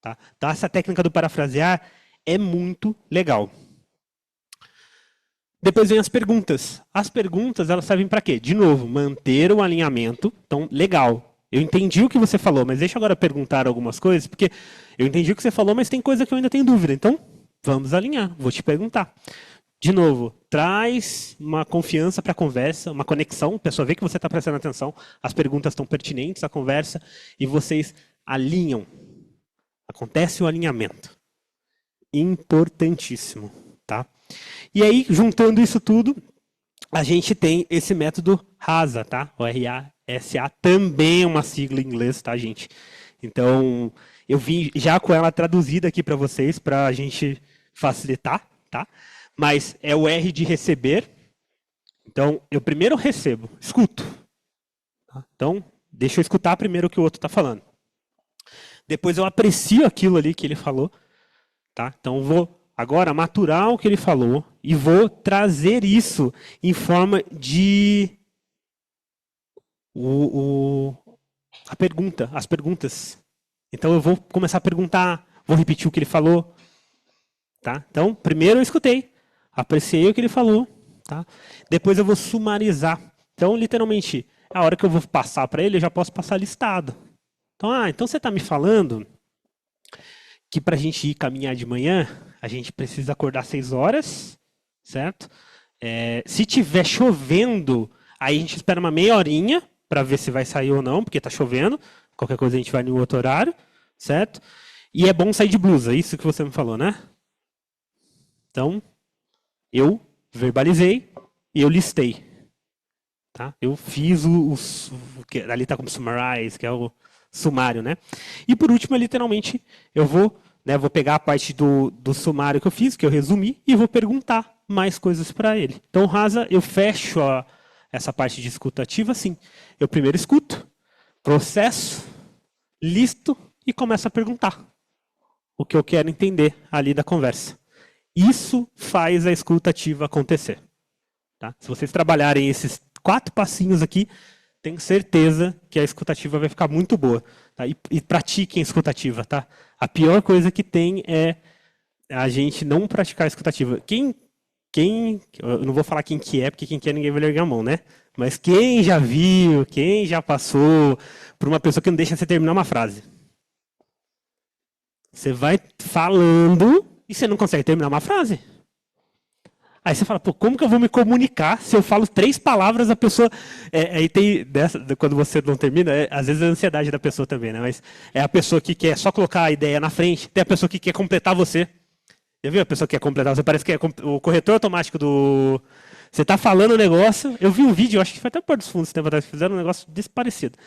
Tá? Então, essa técnica do parafrasear é muito legal. Depois vem as perguntas. As perguntas, elas servem para quê? De novo, manter o alinhamento. Então, legal. Eu entendi o que você falou, mas deixa eu agora perguntar algumas coisas, porque eu entendi o que você falou, mas tem coisa que eu ainda tenho dúvida. Então, vamos alinhar. Vou te perguntar. De novo, traz uma confiança para a conversa, uma conexão. A pessoa vê que você está prestando atenção, as perguntas estão pertinentes à conversa e vocês alinham. Acontece o alinhamento. Importantíssimo. Tá? E aí, juntando isso tudo, a gente tem esse método RASA, tá? O R-A-S-A, também é uma sigla em inglês, tá, gente? Então, eu vim já com ela traduzida aqui para vocês, para a gente facilitar, tá? Mas é o R de receber. Então, eu primeiro recebo, escuto. Tá? Então, deixa eu escutar primeiro o que o outro está falando. Depois eu aprecio aquilo ali que ele falou, tá? Então, eu vou agora maturar o que ele falou e vou trazer isso em forma de a pergunta, as perguntas. Então eu vou começar a perguntar, vou repetir o que ele falou, tá? Então primeiro eu escutei, apreciei o que ele falou, tá? Depois eu vou sumarizar. Então literalmente a hora que eu vou passar para ele eu já posso passar listado. Então então você está me falando que para a gente ir caminhar de manhã, a gente precisa acordar 6 horas, certo? Se tiver chovendo, aí a gente espera uma meia horinha para ver se vai sair ou não, porque está chovendo. Qualquer coisa a gente vai em outro horário, certo? E é bom sair de blusa, isso que você me falou, né? Então, eu verbalizei e eu listei. Tá? Eu fiz ali está como summarize, que é o sumário, né? E por último, literalmente, eu vou pegar a parte do sumário que eu fiz, que eu resumi, e vou perguntar mais coisas para ele. Então, RASA, eu fecho essa parte de escuta ativa assim. Eu primeiro escuto, processo, listo e começo a perguntar o que eu quero entender ali da conversa. Isso faz a escuta ativa acontecer. Tá? Se vocês trabalharem esses 4 passinhos aqui, tenho certeza que a escutativa vai ficar muito boa. Tá? E pratiquem a escutativa. Tá? A pior coisa que tem é a gente não praticar a escutativa. Eu não vou falar quem que é, porque quem que é ninguém vai largar a mão, né? Mas quem já viu, quem já passou por uma pessoa que não deixa você terminar uma frase. Você vai falando e você não consegue terminar uma frase. Aí você fala, pô, como que eu vou me comunicar se eu falo 3 palavras, a pessoa... aí tem, quando você não termina, às vezes é a ansiedade da pessoa também, né? Mas é a pessoa que quer só colocar a ideia na frente, tem a pessoa que quer completar você. Já viu a pessoa que quer completar você? Parece que é o corretor automático do... Você está falando um negócio... Eu vi um vídeo, acho que foi até o Porto dos Fundos, esse tempo atrás, que fizeram um negócio desse parecido.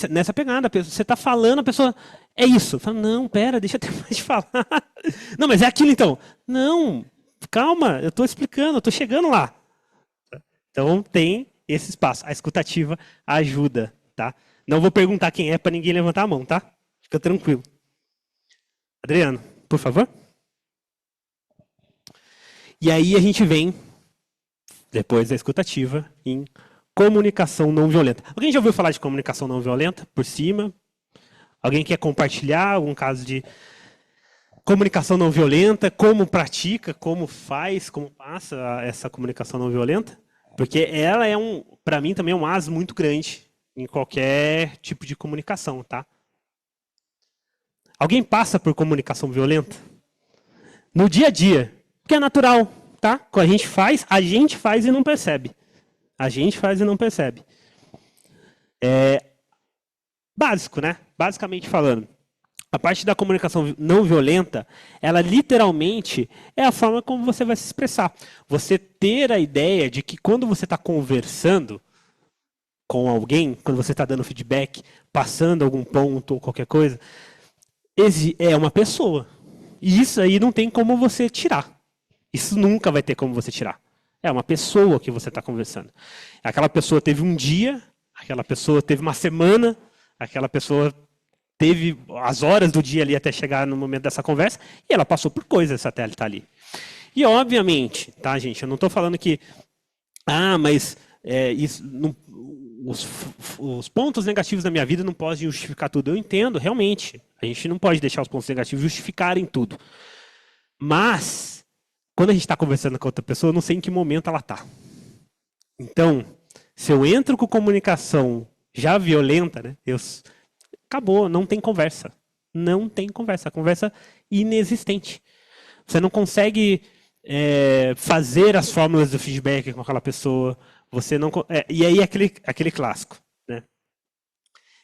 Nessa pegada, você está falando, a pessoa... É isso. Fala, não, pera, deixa eu terminar de falar. Não, mas é aquilo então. Não, calma, eu estou explicando, eu estou chegando lá. Então tem esse espaço. A escutativa ajuda, tá? Não vou perguntar quem é para ninguém levantar a mão, tá? Fica tranquilo. Adriano, por favor. E aí a gente vem, depois da escutativa, em comunicação não violenta. Alguém já ouviu falar de comunicação não violenta? Por cima? Alguém quer compartilhar algum caso de comunicação não violenta? Como pratica, como faz, como passa essa comunicação não violenta? Porque ela é para mim também é um as muito grande em qualquer tipo de comunicação, tá? Alguém passa por comunicação violenta? No dia a dia, que é natural, tá? Quando a gente faz e não percebe. A gente faz e não percebe. É básico, né? Basicamente falando, a parte da comunicação não violenta, ela literalmente é a forma como você vai se expressar. Você ter a ideia de que quando você está conversando com alguém, quando você está dando feedback, passando algum ponto ou qualquer coisa, é uma pessoa. E isso aí não tem como você tirar. Isso nunca vai ter como você tirar. É uma pessoa que você está conversando. Aquela pessoa teve um dia, aquela pessoa teve uma semana, aquela pessoa teve as horas do dia ali até chegar no momento dessa conversa, e ela passou por coisas até ela estar ali. E obviamente, tá, gente, eu não estou falando que, mas isso, não, os pontos negativos da minha vida não podem justificar tudo. Eu entendo, realmente. A gente não pode deixar os pontos negativos justificarem tudo. Mas, quando a gente está conversando com outra pessoa, eu não sei em que momento ela está. Então, se eu entro com comunicação já violenta, né, acabou, não tem conversa. Não tem conversa. A conversa é inexistente. Você não consegue fazer as fórmulas do feedback com aquela pessoa. Você não, e aí aquele clássico, né?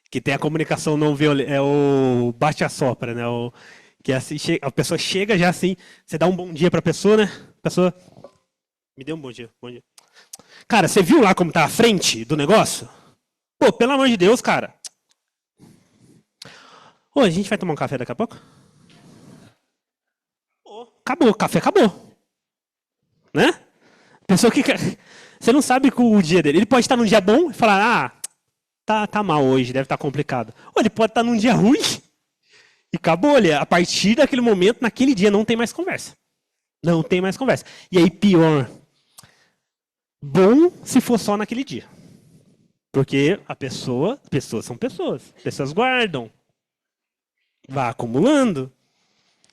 Que tem a comunicação não violenta, é o bate-a-sopra, né? Que assim, a pessoa chega já assim, você dá um bom dia para a pessoa, né? A pessoa me deu um bom dia, bom dia. Cara, você viu lá como tá a frente do negócio? Pô, pelo amor de Deus, cara. Ô, a gente vai tomar um café daqui a pouco? Pô, acabou, o café acabou. Né? Pessoa que você não sabe o dia dele. Ele pode estar num dia bom e falar, tá mal hoje, deve estar complicado. Ou ele pode estar num dia ruim e acabou. A partir daquele momento, naquele dia, não tem mais conversa. Não tem mais conversa. E aí, pior. Bom se for só naquele dia. Porque pessoas são pessoas. Pessoas guardam. Vai acumulando.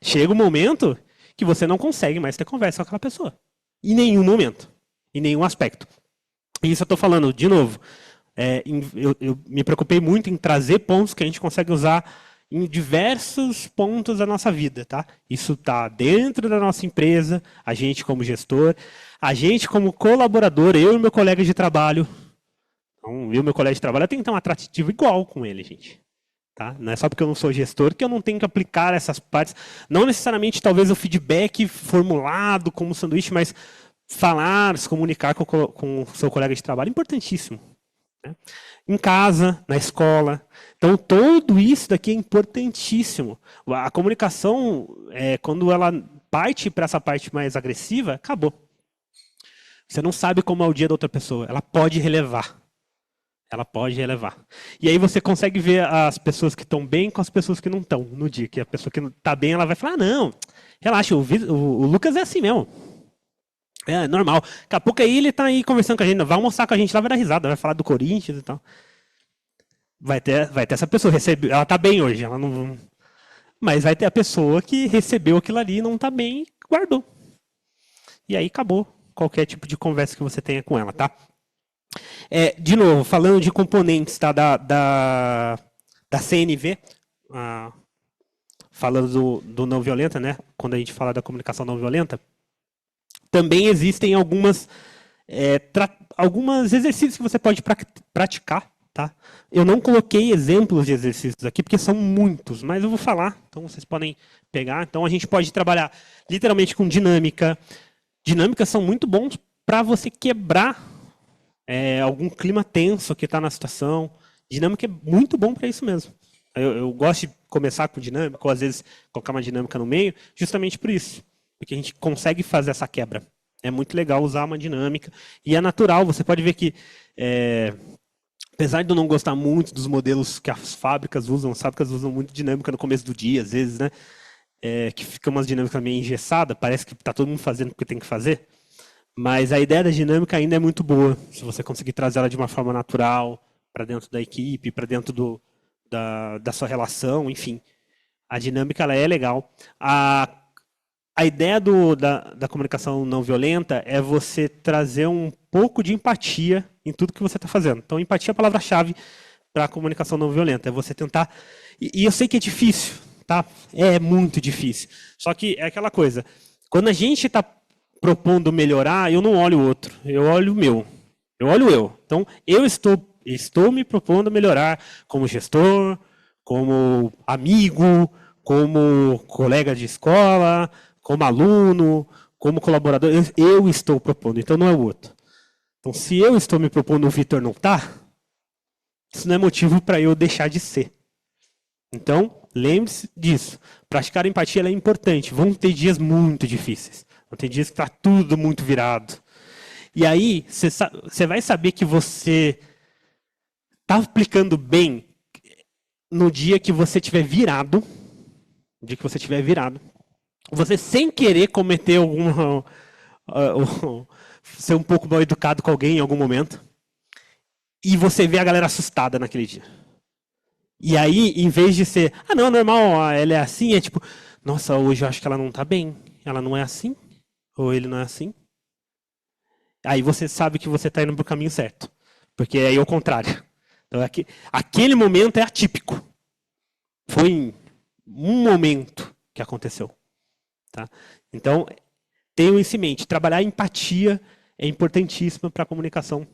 Chega um momento que você não consegue mais ter conversa com aquela pessoa. Em nenhum momento. Em nenhum aspecto. E isso eu estou falando, de novo, eu me preocupei muito em trazer pontos que a gente consegue usar em diversos pontos da nossa vida. Tá? Isso está dentro da nossa empresa, a gente como gestor, a gente como colaborador, eu e meu colega de trabalho. Então, eu e meu colega de trabalho, eu tenho que ter um atrativo igual com ele, gente. Tá? Não é só porque eu não sou gestor que eu não tenho que aplicar essas partes. Não necessariamente, talvez, o feedback formulado como sanduíche, mas falar, se comunicar com o seu colega de trabalho é importantíssimo. Né? Em casa, na escola. Então, tudo isso daqui é importantíssimo. A comunicação, quando ela parte para essa parte mais agressiva, acabou. Você não sabe como é o dia da outra pessoa. Ela pode relevar. Ela pode relevar. E aí você consegue ver as pessoas que estão bem com as pessoas que não estão no dia. Que a pessoa que está bem, ela vai falar, não, relaxa, o Lucas é assim mesmo. É normal. Daqui a pouco aí ele tá aí conversando com a gente, vai almoçar com a gente lá, vai dar risada, vai falar do Corinthians e tal. Vai ter essa pessoa, ela tá bem hoje, ela não. Mas vai ter a pessoa que recebeu aquilo ali e não tá bem e guardou. E aí acabou qualquer tipo de conversa que você tenha com ela, tá? De novo, falando de componentes, tá, da CNV, falando do não violenta, né? Quando a gente fala da comunicação não violenta, também existem alguns exercícios que você pode praticar. Tá? Eu não coloquei exemplos de exercícios aqui, porque são muitos, mas eu vou falar, então vocês podem pegar. Então a gente pode trabalhar literalmente com dinâmica. Dinâmicas são muito bons para você quebrar algum clima tenso que está na situação. Dinâmica é muito bom para isso mesmo. Eu gosto de começar com dinâmica, ou às vezes colocar uma dinâmica no meio, justamente por isso. Porque a gente consegue fazer essa quebra. É muito legal usar uma dinâmica. E é natural, você pode ver que, apesar de eu não gostar muito dos modelos que as fábricas usam muito dinâmica no começo do dia, às vezes, né? Que fica umas dinâmicas meio engessadas, parece que está todo mundo fazendo o que tem que fazer. Mas a ideia da dinâmica ainda é muito boa, se você conseguir trazer ela de uma forma natural, para dentro da equipe, para dentro da sua relação, enfim. A dinâmica ela é legal. A ideia da comunicação não violenta é você trazer um pouco de empatia em tudo que você está fazendo. Então, empatia é a palavra-chave para a comunicação não violenta. É você tentar... E eu sei que é difícil, tá? É muito difícil. Só que é aquela coisa. Quando a gente está propondo melhorar, eu não olho o outro. Eu olho o meu. Eu olho eu. Então, eu estou me propondo melhorar como gestor, como amigo, como colega de escola, como aluno, como colaborador. Eu estou propondo, então não é o outro. Então, se eu estou me propondo e o Vitor não está, isso não é motivo para eu deixar de ser. Então, lembre-se disso. Praticar a empatia ela é importante. Vão ter dias muito difíceis. Vão ter dias que está tudo muito virado. E aí, você vai saber que você está aplicando bem no dia que você estiver virado. No dia que você estiver virado. Você, sem querer, cometer alguma... ser um pouco mal educado com alguém em algum momento. E você vê a galera assustada naquele dia. E aí, em vez de ser... Ah, não, normal, ela é assim. É tipo... Nossa, hoje eu acho que ela não está bem. Ela não é assim? Ou ele não é assim? Aí você sabe que você está indo para o caminho certo. Porque aí é o contrário. Então, aquele momento é atípico. Foi em um momento que aconteceu. Tá? Então, tenham isso em mente. Trabalhar a empatia é importantíssima para a comunicação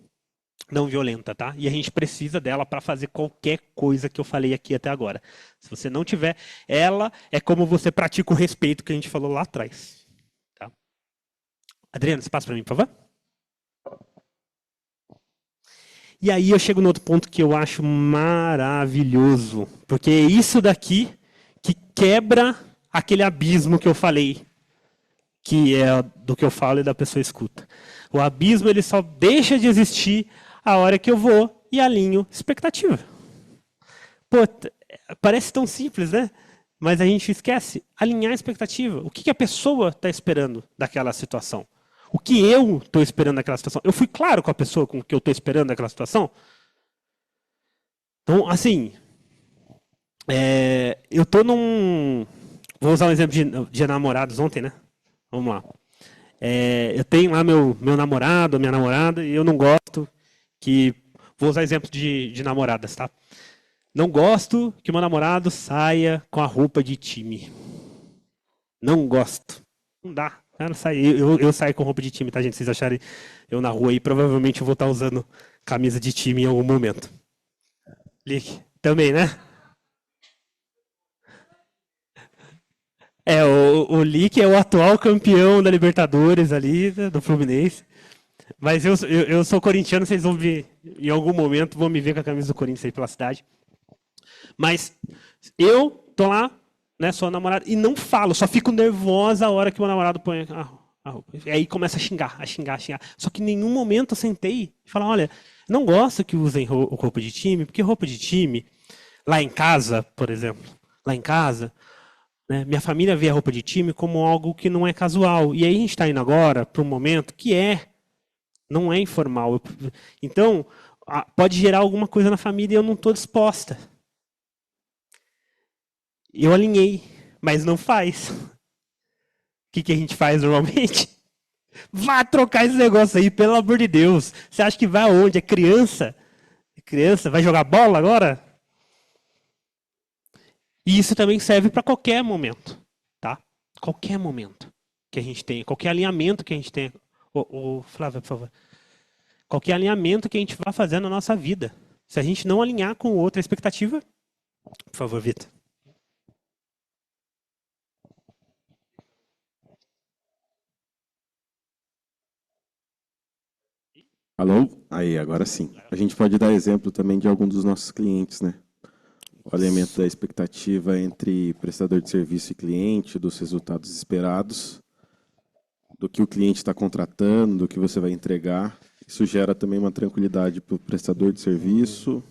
não violenta. Tá? E a gente precisa dela para fazer qualquer coisa que eu falei aqui até agora. Se você não tiver, ela é como você pratica o respeito que a gente falou lá atrás. Tá? Adriano, você passa para mim, por favor? E aí eu chego no outro ponto que eu acho maravilhoso. Porque é isso daqui que quebra aquele abismo que eu falei. Que é do que eu falo e da pessoa escuta. O abismo ele só deixa de existir a hora que eu vou e alinho expectativa. Pô, parece tão simples, né? Mas a gente esquece. Alinhar expectativa. O que a pessoa está esperando daquela situação? O que eu estou esperando daquela situação? Eu fui claro com a pessoa com o que eu estou esperando daquela situação? Então, assim, eu estou num... Vou usar um exemplo de namorados ontem, né? Vamos lá. Eu tenho lá meu namorado, minha namorada, e eu não gosto que... Vou usar exemplo de namoradas, tá? Não gosto que meu namorado saia com a roupa de time. Não gosto. Não dá. Eu saio com roupa de time, tá, gente? Se vocês acharem eu na rua aí, provavelmente eu vou estar usando camisa de time em algum momento. Lick, também, né? O Lick é o atual campeão da Libertadores ali, do Fluminense. Mas eu sou corintiano, vocês vão ver, em algum momento, vão me ver com a camisa do Corinthians aí pela cidade. Mas eu tô lá, né, sou namorado, e não falo, só fico nervosa a hora que meu namorado põe a roupa. E aí começa a xingar. Só que em nenhum momento eu sentei e falei, olha, não gosto que usem roupa de time, porque roupa de time, lá em casa, por exemplo, lá em casa, né, minha família vê a roupa de time como algo que não é casual. E aí a gente está indo agora para um momento que não é informal. Então, pode gerar alguma coisa na família e eu não estou disposta. Eu alinhei, mas não faz. O que a gente faz normalmente? Vá trocar esse negócio aí, pelo amor de Deus. Você acha que vai aonde? É criança? É criança? Vai jogar bola agora? E isso também serve para qualquer momento. Tá? Qualquer momento que a gente tenha. Qualquer alinhamento que a gente tenha. Flávia, por favor. Qualquer alinhamento que a gente vá fazer na nossa vida. Se a gente não alinhar com outra expectativa... Por favor, Vitor. Alô? Aí, agora sim. A gente pode dar exemplo também de algum dos nossos clientes, né? O alinhamento da expectativa entre prestador de serviço e cliente, dos resultados esperados. do que o cliente está contratando, do que você vai entregar. Isso gera também uma tranquilidade para o prestador de serviço,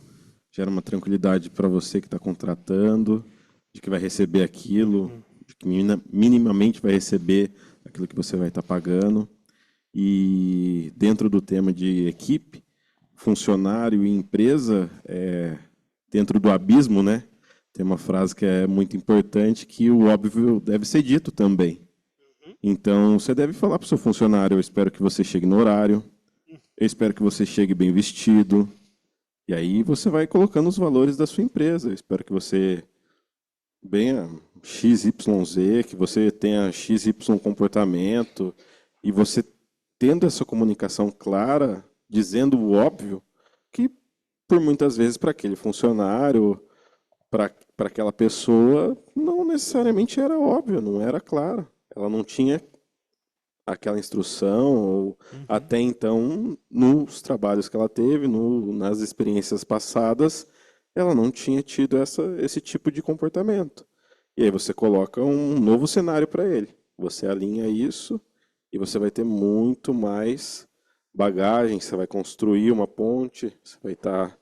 gera uma tranquilidade para você que está contratando, de que vai receber aquilo, de que minimamente vai receber aquilo que você vai estar pagando. E dentro do tema de equipe, funcionário e empresa, dentro do abismo, né? Tem uma frase que é muito importante, que o óbvio deve ser dito também. Então, você deve falar para o seu funcionário: eu espero que você chegue no horário, eu espero que você chegue bem vestido. E aí você vai colocando os valores da sua empresa. Eu espero que você venha XYZ, que você tenha XY comportamento. E você tendo essa comunicação clara, dizendo o óbvio, que por muitas vezes para aquele funcionário, para aquela pessoa, não necessariamente era óbvio, não era claro. Ela não tinha aquela instrução, ou até então, nos trabalhos que ela teve, nas experiências passadas, ela não tinha tido esse tipo de comportamento. E aí você coloca um novo cenário para ele. Você alinha isso e você vai ter muito mais bagagem, você vai construir uma ponte, você vai estar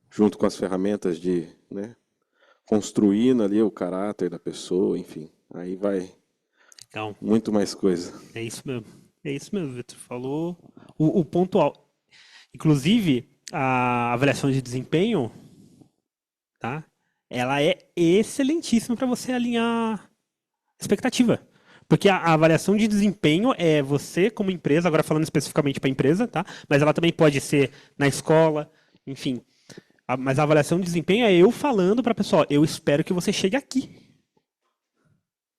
junto com as ferramentas de, né, construindo ali o caráter da pessoa, enfim. Aí vai Então, muito mais coisa. é isso mesmo. É isso mesmo, Vitor. Falou o ponto alto. Inclusive, a avaliação de desempenho, tá? Ela é excelentíssima para você alinhar a expectativa. Porque a avaliação de desempenho é você, como empresa, agora falando especificamente para a empresa, tá? Mas ela também pode ser na escola, enfim. Mas a avaliação de desempenho é eu falando para a pessoa: eu espero que você chegue aqui.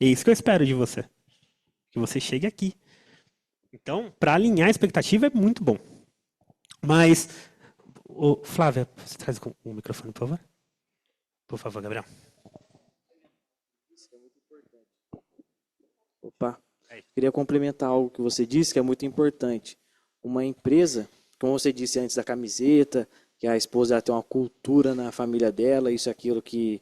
É isso que eu espero de você. Que você chegue aqui. Então, para alinhar a expectativa é muito bom. Mas, Flávia, você traz o microfone, por favor? Por favor, Gabriel. Opa, queria complementar algo que você disse, que é muito importante. Uma empresa, como você disse antes da camiseta, que a esposa tem uma cultura na família dela, isso e aquilo, que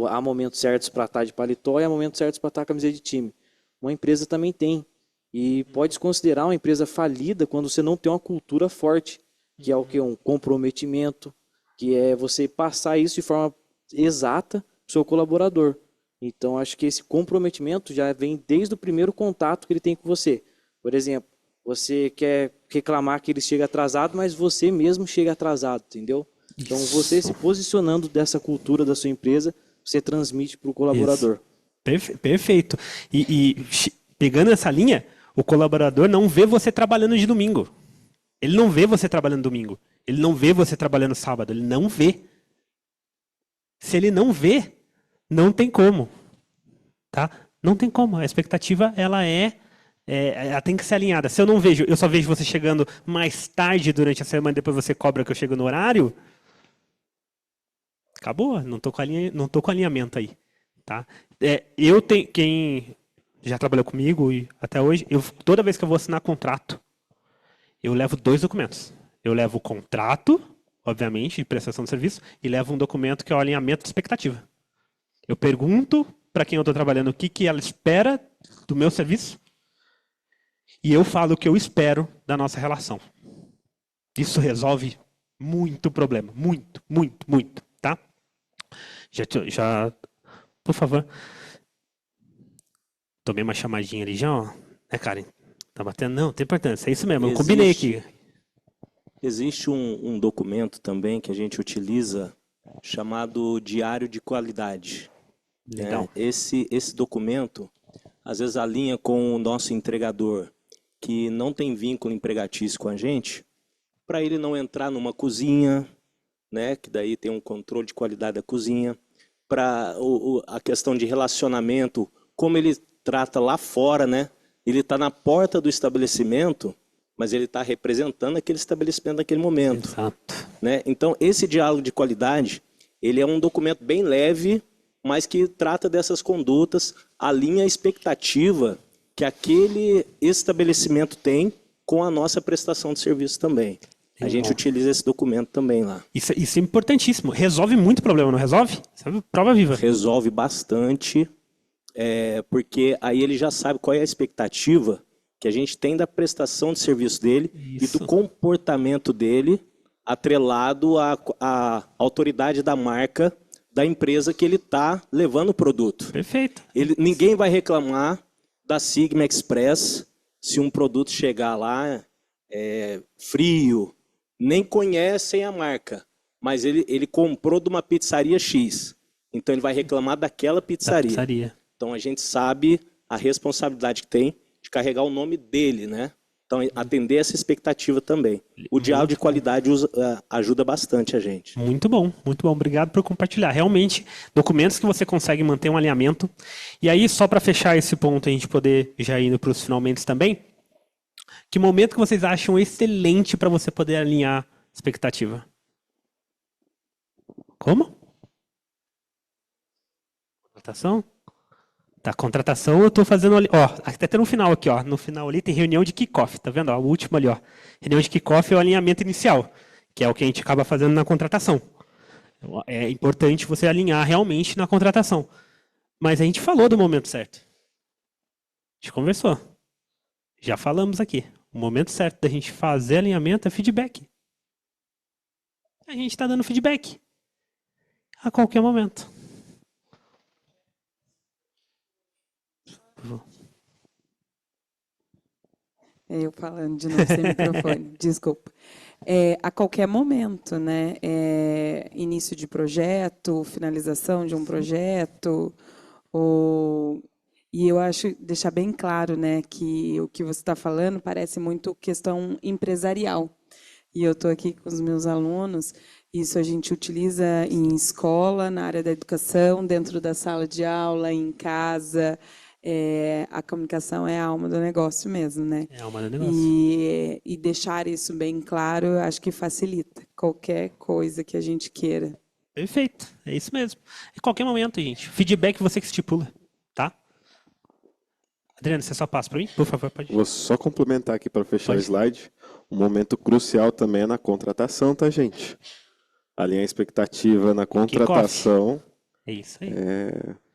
há momentos certos para estar de paletó e há momentos certos para estar a camiseta de time. Uma empresa também tem. E pode se considerar uma empresa falida quando você não tem uma cultura forte, que é o que? Um comprometimento, que é você passar isso de forma exata para o seu colaborador. Então, acho que esse comprometimento já vem desde o primeiro contato que ele tem com você. Por exemplo, você quer reclamar que ele chega atrasado, mas você mesmo chega atrasado, entendeu? Então, você se posicionando dessa cultura da sua empresa, você transmite para o colaborador. Perfeito. E pegando essa linha, o colaborador não vê você trabalhando de domingo. Ele não vê você trabalhando domingo. Ele não vê você trabalhando sábado. Ele não vê. Se ele não vê, não tem como. Tá? Não tem como. A expectativa, ela tem que ser alinhada. Se eu não vejo, eu só vejo você chegando mais tarde durante a semana, depois você cobra que eu chego no horário, acabou. Não tô com alinhamento aí. Tá? Quem já trabalhou comigo e até hoje, toda vez que eu vou assinar contrato, eu levo 2 documentos. Eu levo o contrato, obviamente, de prestação de serviço, e levo um documento que é o alinhamento de expectativa. Eu pergunto para quem eu estou trabalhando o que ela espera do meu serviço e eu falo o que eu espero da nossa relação. Isso resolve muito problema. Muito, muito, muito. Tá? Já por favor. Tomei uma chamadinha ali já, ó. Né, Karen? Tá batendo? Não, tem importância. É isso mesmo, eu combinei aqui. Existe um documento também que a gente utiliza chamado Diário de Qualidade. Legal. Esse documento, às vezes, alinha com o nosso entregador, que não tem vínculo empregatício com a gente, para ele não entrar numa cozinha, né, que daí tem um controle de qualidade da cozinha, para a questão de relacionamento, como ele trata lá fora, né? Ele está na porta do estabelecimento, mas ele está representando aquele estabelecimento naquele momento. Exato. Né? Então, esse diálogo de qualidade, ele é um documento bem leve, mas que trata dessas condutas, alinha a expectativa que aquele estabelecimento tem com a nossa prestação de serviço também. A gente utiliza esse documento também lá. Isso é importantíssimo. Resolve muito problema, não resolve? Sabe? Prova viva. Resolve bastante, porque aí ele já sabe qual é a expectativa que a gente tem da prestação de serviço dele e Isso. do comportamento dele atrelado à autoridade da marca da empresa que ele está levando o produto. Perfeito. Ninguém vai reclamar da Sigma Express se um produto chegar lá frio, nem conhecem a marca, mas ele comprou de uma pizzaria X, então ele vai reclamar daquela pizzaria. Pizzaria. Então a gente sabe a responsabilidade que tem de carregar o nome dele, né? Então atender essa expectativa também. O diálogo de qualidade ajuda bastante a gente. Muito bom, muito bom. Obrigado por compartilhar. Realmente, documentos que você consegue manter um alinhamento. E aí, só para fechar esse ponto, a gente poder já ir para os finalmente também, que momento que vocês acham excelente para você poder alinhar expectativa? Como? Contratação? Tá, contratação eu estou fazendo ali, ó, até no final aqui, ó, no final ali tem reunião de kickoff, tá vendo? Ó, o último ali, ó. Reunião de kickoff é o alinhamento inicial, que é o que a gente acaba fazendo na contratação. É importante você alinhar realmente na contratação. Mas a gente falou do momento certo. A gente conversou. Já falamos aqui. O momento certo da gente fazer alinhamento é feedback. A gente está dando feedback. A qualquer momento. Eu falando de novo sem microfone, desculpa. A qualquer momento, né? Início de projeto, finalização de um projeto, e eu acho, deixar bem claro, né, que o que você está falando parece muito questão empresarial. E eu estou aqui com os meus alunos, isso a gente utiliza em escola, na área da educação, dentro da sala de aula, em casa. A comunicação é a alma do negócio mesmo, né? É a alma do negócio. E deixar isso bem claro, eu acho que facilita qualquer coisa que a gente queira. Perfeito, é isso mesmo. Em qualquer momento, gente. Feedback você que estipula, tá? Adriano, você só passa para mim? Por favor, pode ir. Vou só complementar aqui para fechar Pode. o slide. Um momento crucial também é na contratação, tá, gente? Alinhar a expectativa na contratação. É isso aí.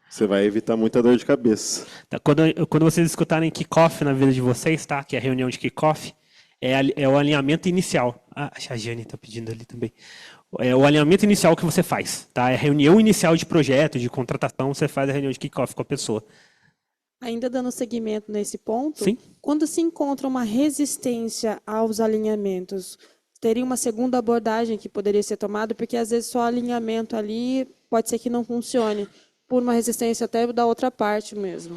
Você vai evitar muita dor de cabeça. Tá, quando vocês escutarem kickoff na vida de vocês, tá? Que é a reunião de kickoff, é o alinhamento inicial. Ah, a Jane está pedindo ali também. É o alinhamento inicial que você faz, tá? É a reunião inicial de projeto, de contratação, você faz a reunião de kickoff com a pessoa. Ainda dando seguimento nesse ponto, Sim. quando se encontra uma resistência aos alinhamentos, teria uma segunda abordagem que poderia ser tomada, porque às vezes só alinhamento ali pode ser que não funcione, por uma resistência até da outra parte mesmo.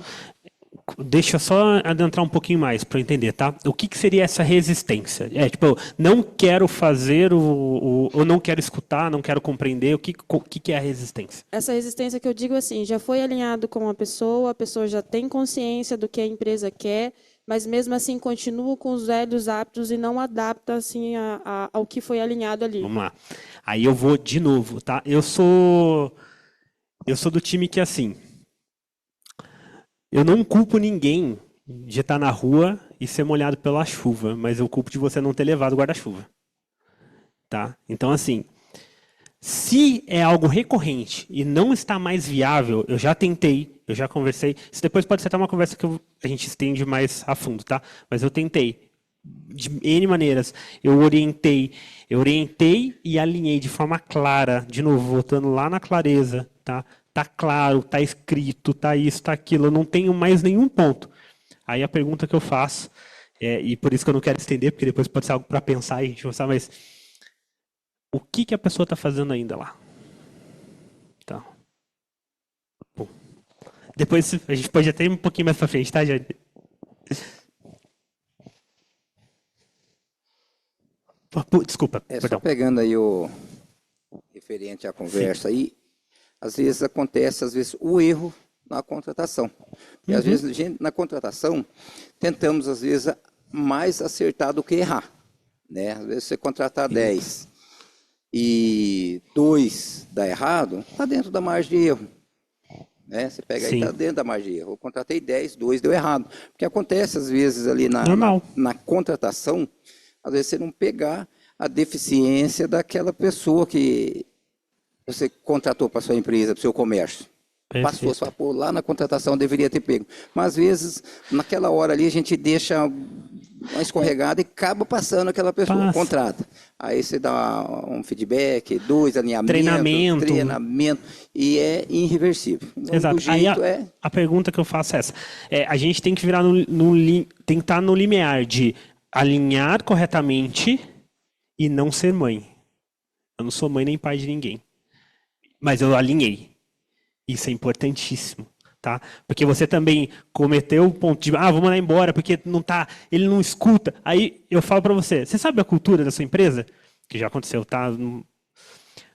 Deixa eu só adentrar um pouquinho mais para eu entender, tá? O que seria essa resistência? Tipo, eu não quero fazer eu não quero escutar, não quero compreender. O que é a resistência? Essa resistência que eu digo assim, já foi alinhado com a pessoa já tem consciência do que a empresa quer, mas mesmo assim continua com os velhos hábitos e não adapta assim ao que foi alinhado ali. Vamos lá. Aí eu vou de novo, tá? Eu sou do time que, assim, eu não culpo ninguém de estar na rua e ser molhado pela chuva, mas eu culpo de você não ter levado o guarda-chuva. Tá? Então, assim, se é algo recorrente e não está mais viável, eu já tentei, eu já conversei, isso depois pode ser até uma conversa que a gente estende mais a fundo, tá? Mas eu tentei, de N maneiras, eu orientei e alinhei de forma clara, de novo, voltando lá na clareza, tá? Tá claro, tá escrito, tá isso, tá aquilo, eu não tenho mais nenhum ponto. Aí a pergunta que eu faço, e por isso que eu não quero estender, porque depois pode ser algo para pensar e a gente pensar, mas o que a pessoa está fazendo ainda lá? Então, bom. Depois a gente pode até ir um pouquinho mais para frente, tá, Jane? Desculpa, Só perdão. pegando aí o referente à conversa aí, às vezes acontece, o erro na contratação. E às vezes, na contratação, tentamos, às vezes, mais acertar do que errar. Né? Às vezes você contratar 10 e 2 dá errado, está dentro da margem de erro. Né? Você pega aí, está dentro da margem de erro. Eu contratei 10, 2 deu errado. Porque acontece, às vezes, ali na contratação, às vezes você não pegar a deficiência daquela pessoa que você contratou para sua empresa, para o seu comércio. passou, você fala, pô, lá na contratação eu deveria ter pego. Mas às vezes, naquela hora ali, a gente deixa uma escorregada e acaba passando aquela pessoa, contrata. Aí você dá um feedback, 2 alinhamentos, treinamento, e é irreversível. Então, Exato. o jeito Aí a pergunta que eu faço é essa. A gente tem que virar tem que estar no limiar de alinhar corretamente e não ser mãe. Eu não sou mãe nem pai de ninguém. Mas eu alinhei. Isso é importantíssimo. Tá? Porque você também cometeu o ponto de, vou mandar embora porque ele não escuta. Aí eu falo para você sabe a cultura da sua empresa? Que já aconteceu, tá?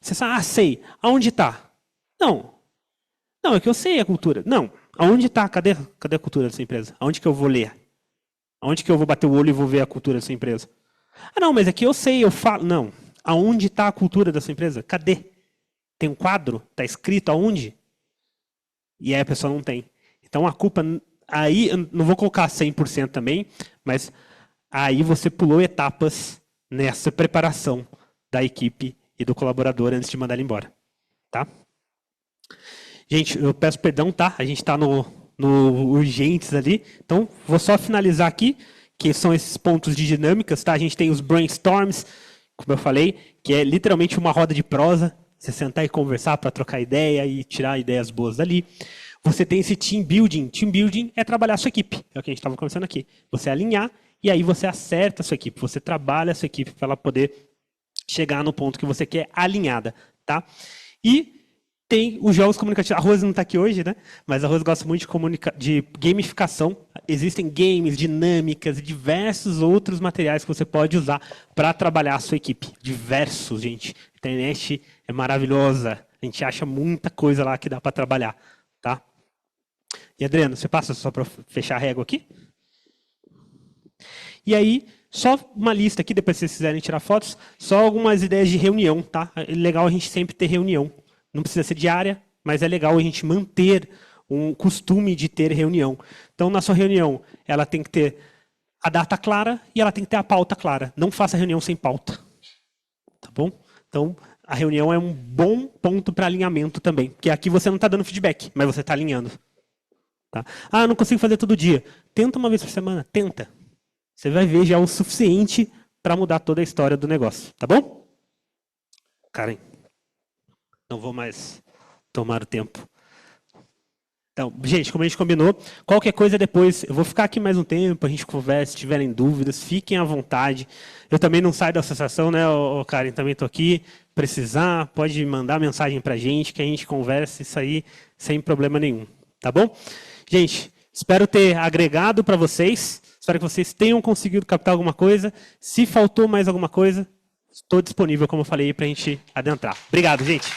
Você sabe, sei. Aonde está? Não, é que eu sei a cultura. Não, aonde está? Cadê a cultura da sua empresa? Aonde que eu vou ler? Aonde que eu vou bater o olho e vou ver a cultura da sua empresa? Não, mas é que eu sei, eu falo. Não, aonde está a cultura da sua empresa? Cadê? Tem um quadro? Está escrito aonde? E aí a pessoa não tem. Então a culpa, aí, eu não vou colocar 100% também, mas aí você pulou etapas nessa preparação da equipe e do colaborador antes de mandar ele embora. Tá? Gente, eu peço perdão, tá? A gente está no urgentes ali. Então, vou só finalizar aqui, que são esses pontos de dinâmicas, tá? A gente tem os brainstorms, como eu falei, que é literalmente uma roda de prosa. Você sentar e conversar para trocar ideia e tirar ideias boas dali. Você tem esse team building. Team building é trabalhar a sua equipe. É o que a gente estava conversando aqui. Você alinhar e aí você acerta a sua equipe. Você trabalha a sua equipe para ela poder chegar no ponto que você quer alinhada. Tá? E tem os jogos comunicativos. A Rose não está aqui hoje, né? Mas a Rose gosta muito de gamificação. Existem games, dinâmicas e diversos outros materiais que você pode usar para trabalhar a sua equipe. Diversos, gente. A internet é maravilhosa. A gente acha muita coisa lá que dá para trabalhar. Tá? E Adriano, você passa só para fechar a régua aqui? E aí, só uma lista aqui, depois se vocês quiserem tirar fotos, só algumas ideias de reunião. Tá? É legal a gente sempre ter reunião. Não precisa ser diária, mas é legal a gente manter um costume de ter reunião. Então, na sua reunião, ela tem que ter a data clara e ela tem que ter a pauta clara. Não faça reunião sem pauta. Tá bom? Então, a reunião é um bom ponto para alinhamento também. Porque aqui você não está dando feedback, mas você está alinhando. Tá? Não consigo fazer todo dia. Tenta uma vez por semana. Tenta. Você vai ver já o suficiente para mudar toda a história do negócio. Tá bom? Karen. Não vou mais tomar o tempo. Então, gente, como a gente combinou, qualquer coisa depois, eu vou ficar aqui mais um tempo, a gente conversa, se tiverem dúvidas, fiquem à vontade. Eu também não saio da associação, né, Karen? Também estou aqui. Precisar, pode mandar mensagem para a gente, que a gente conversa isso aí sem problema nenhum. Tá bom? Gente, espero ter agregado para vocês. Espero que vocês tenham conseguido captar alguma coisa. Se faltou mais alguma coisa, estou disponível, como eu falei, para a gente adentrar. Obrigado, gente.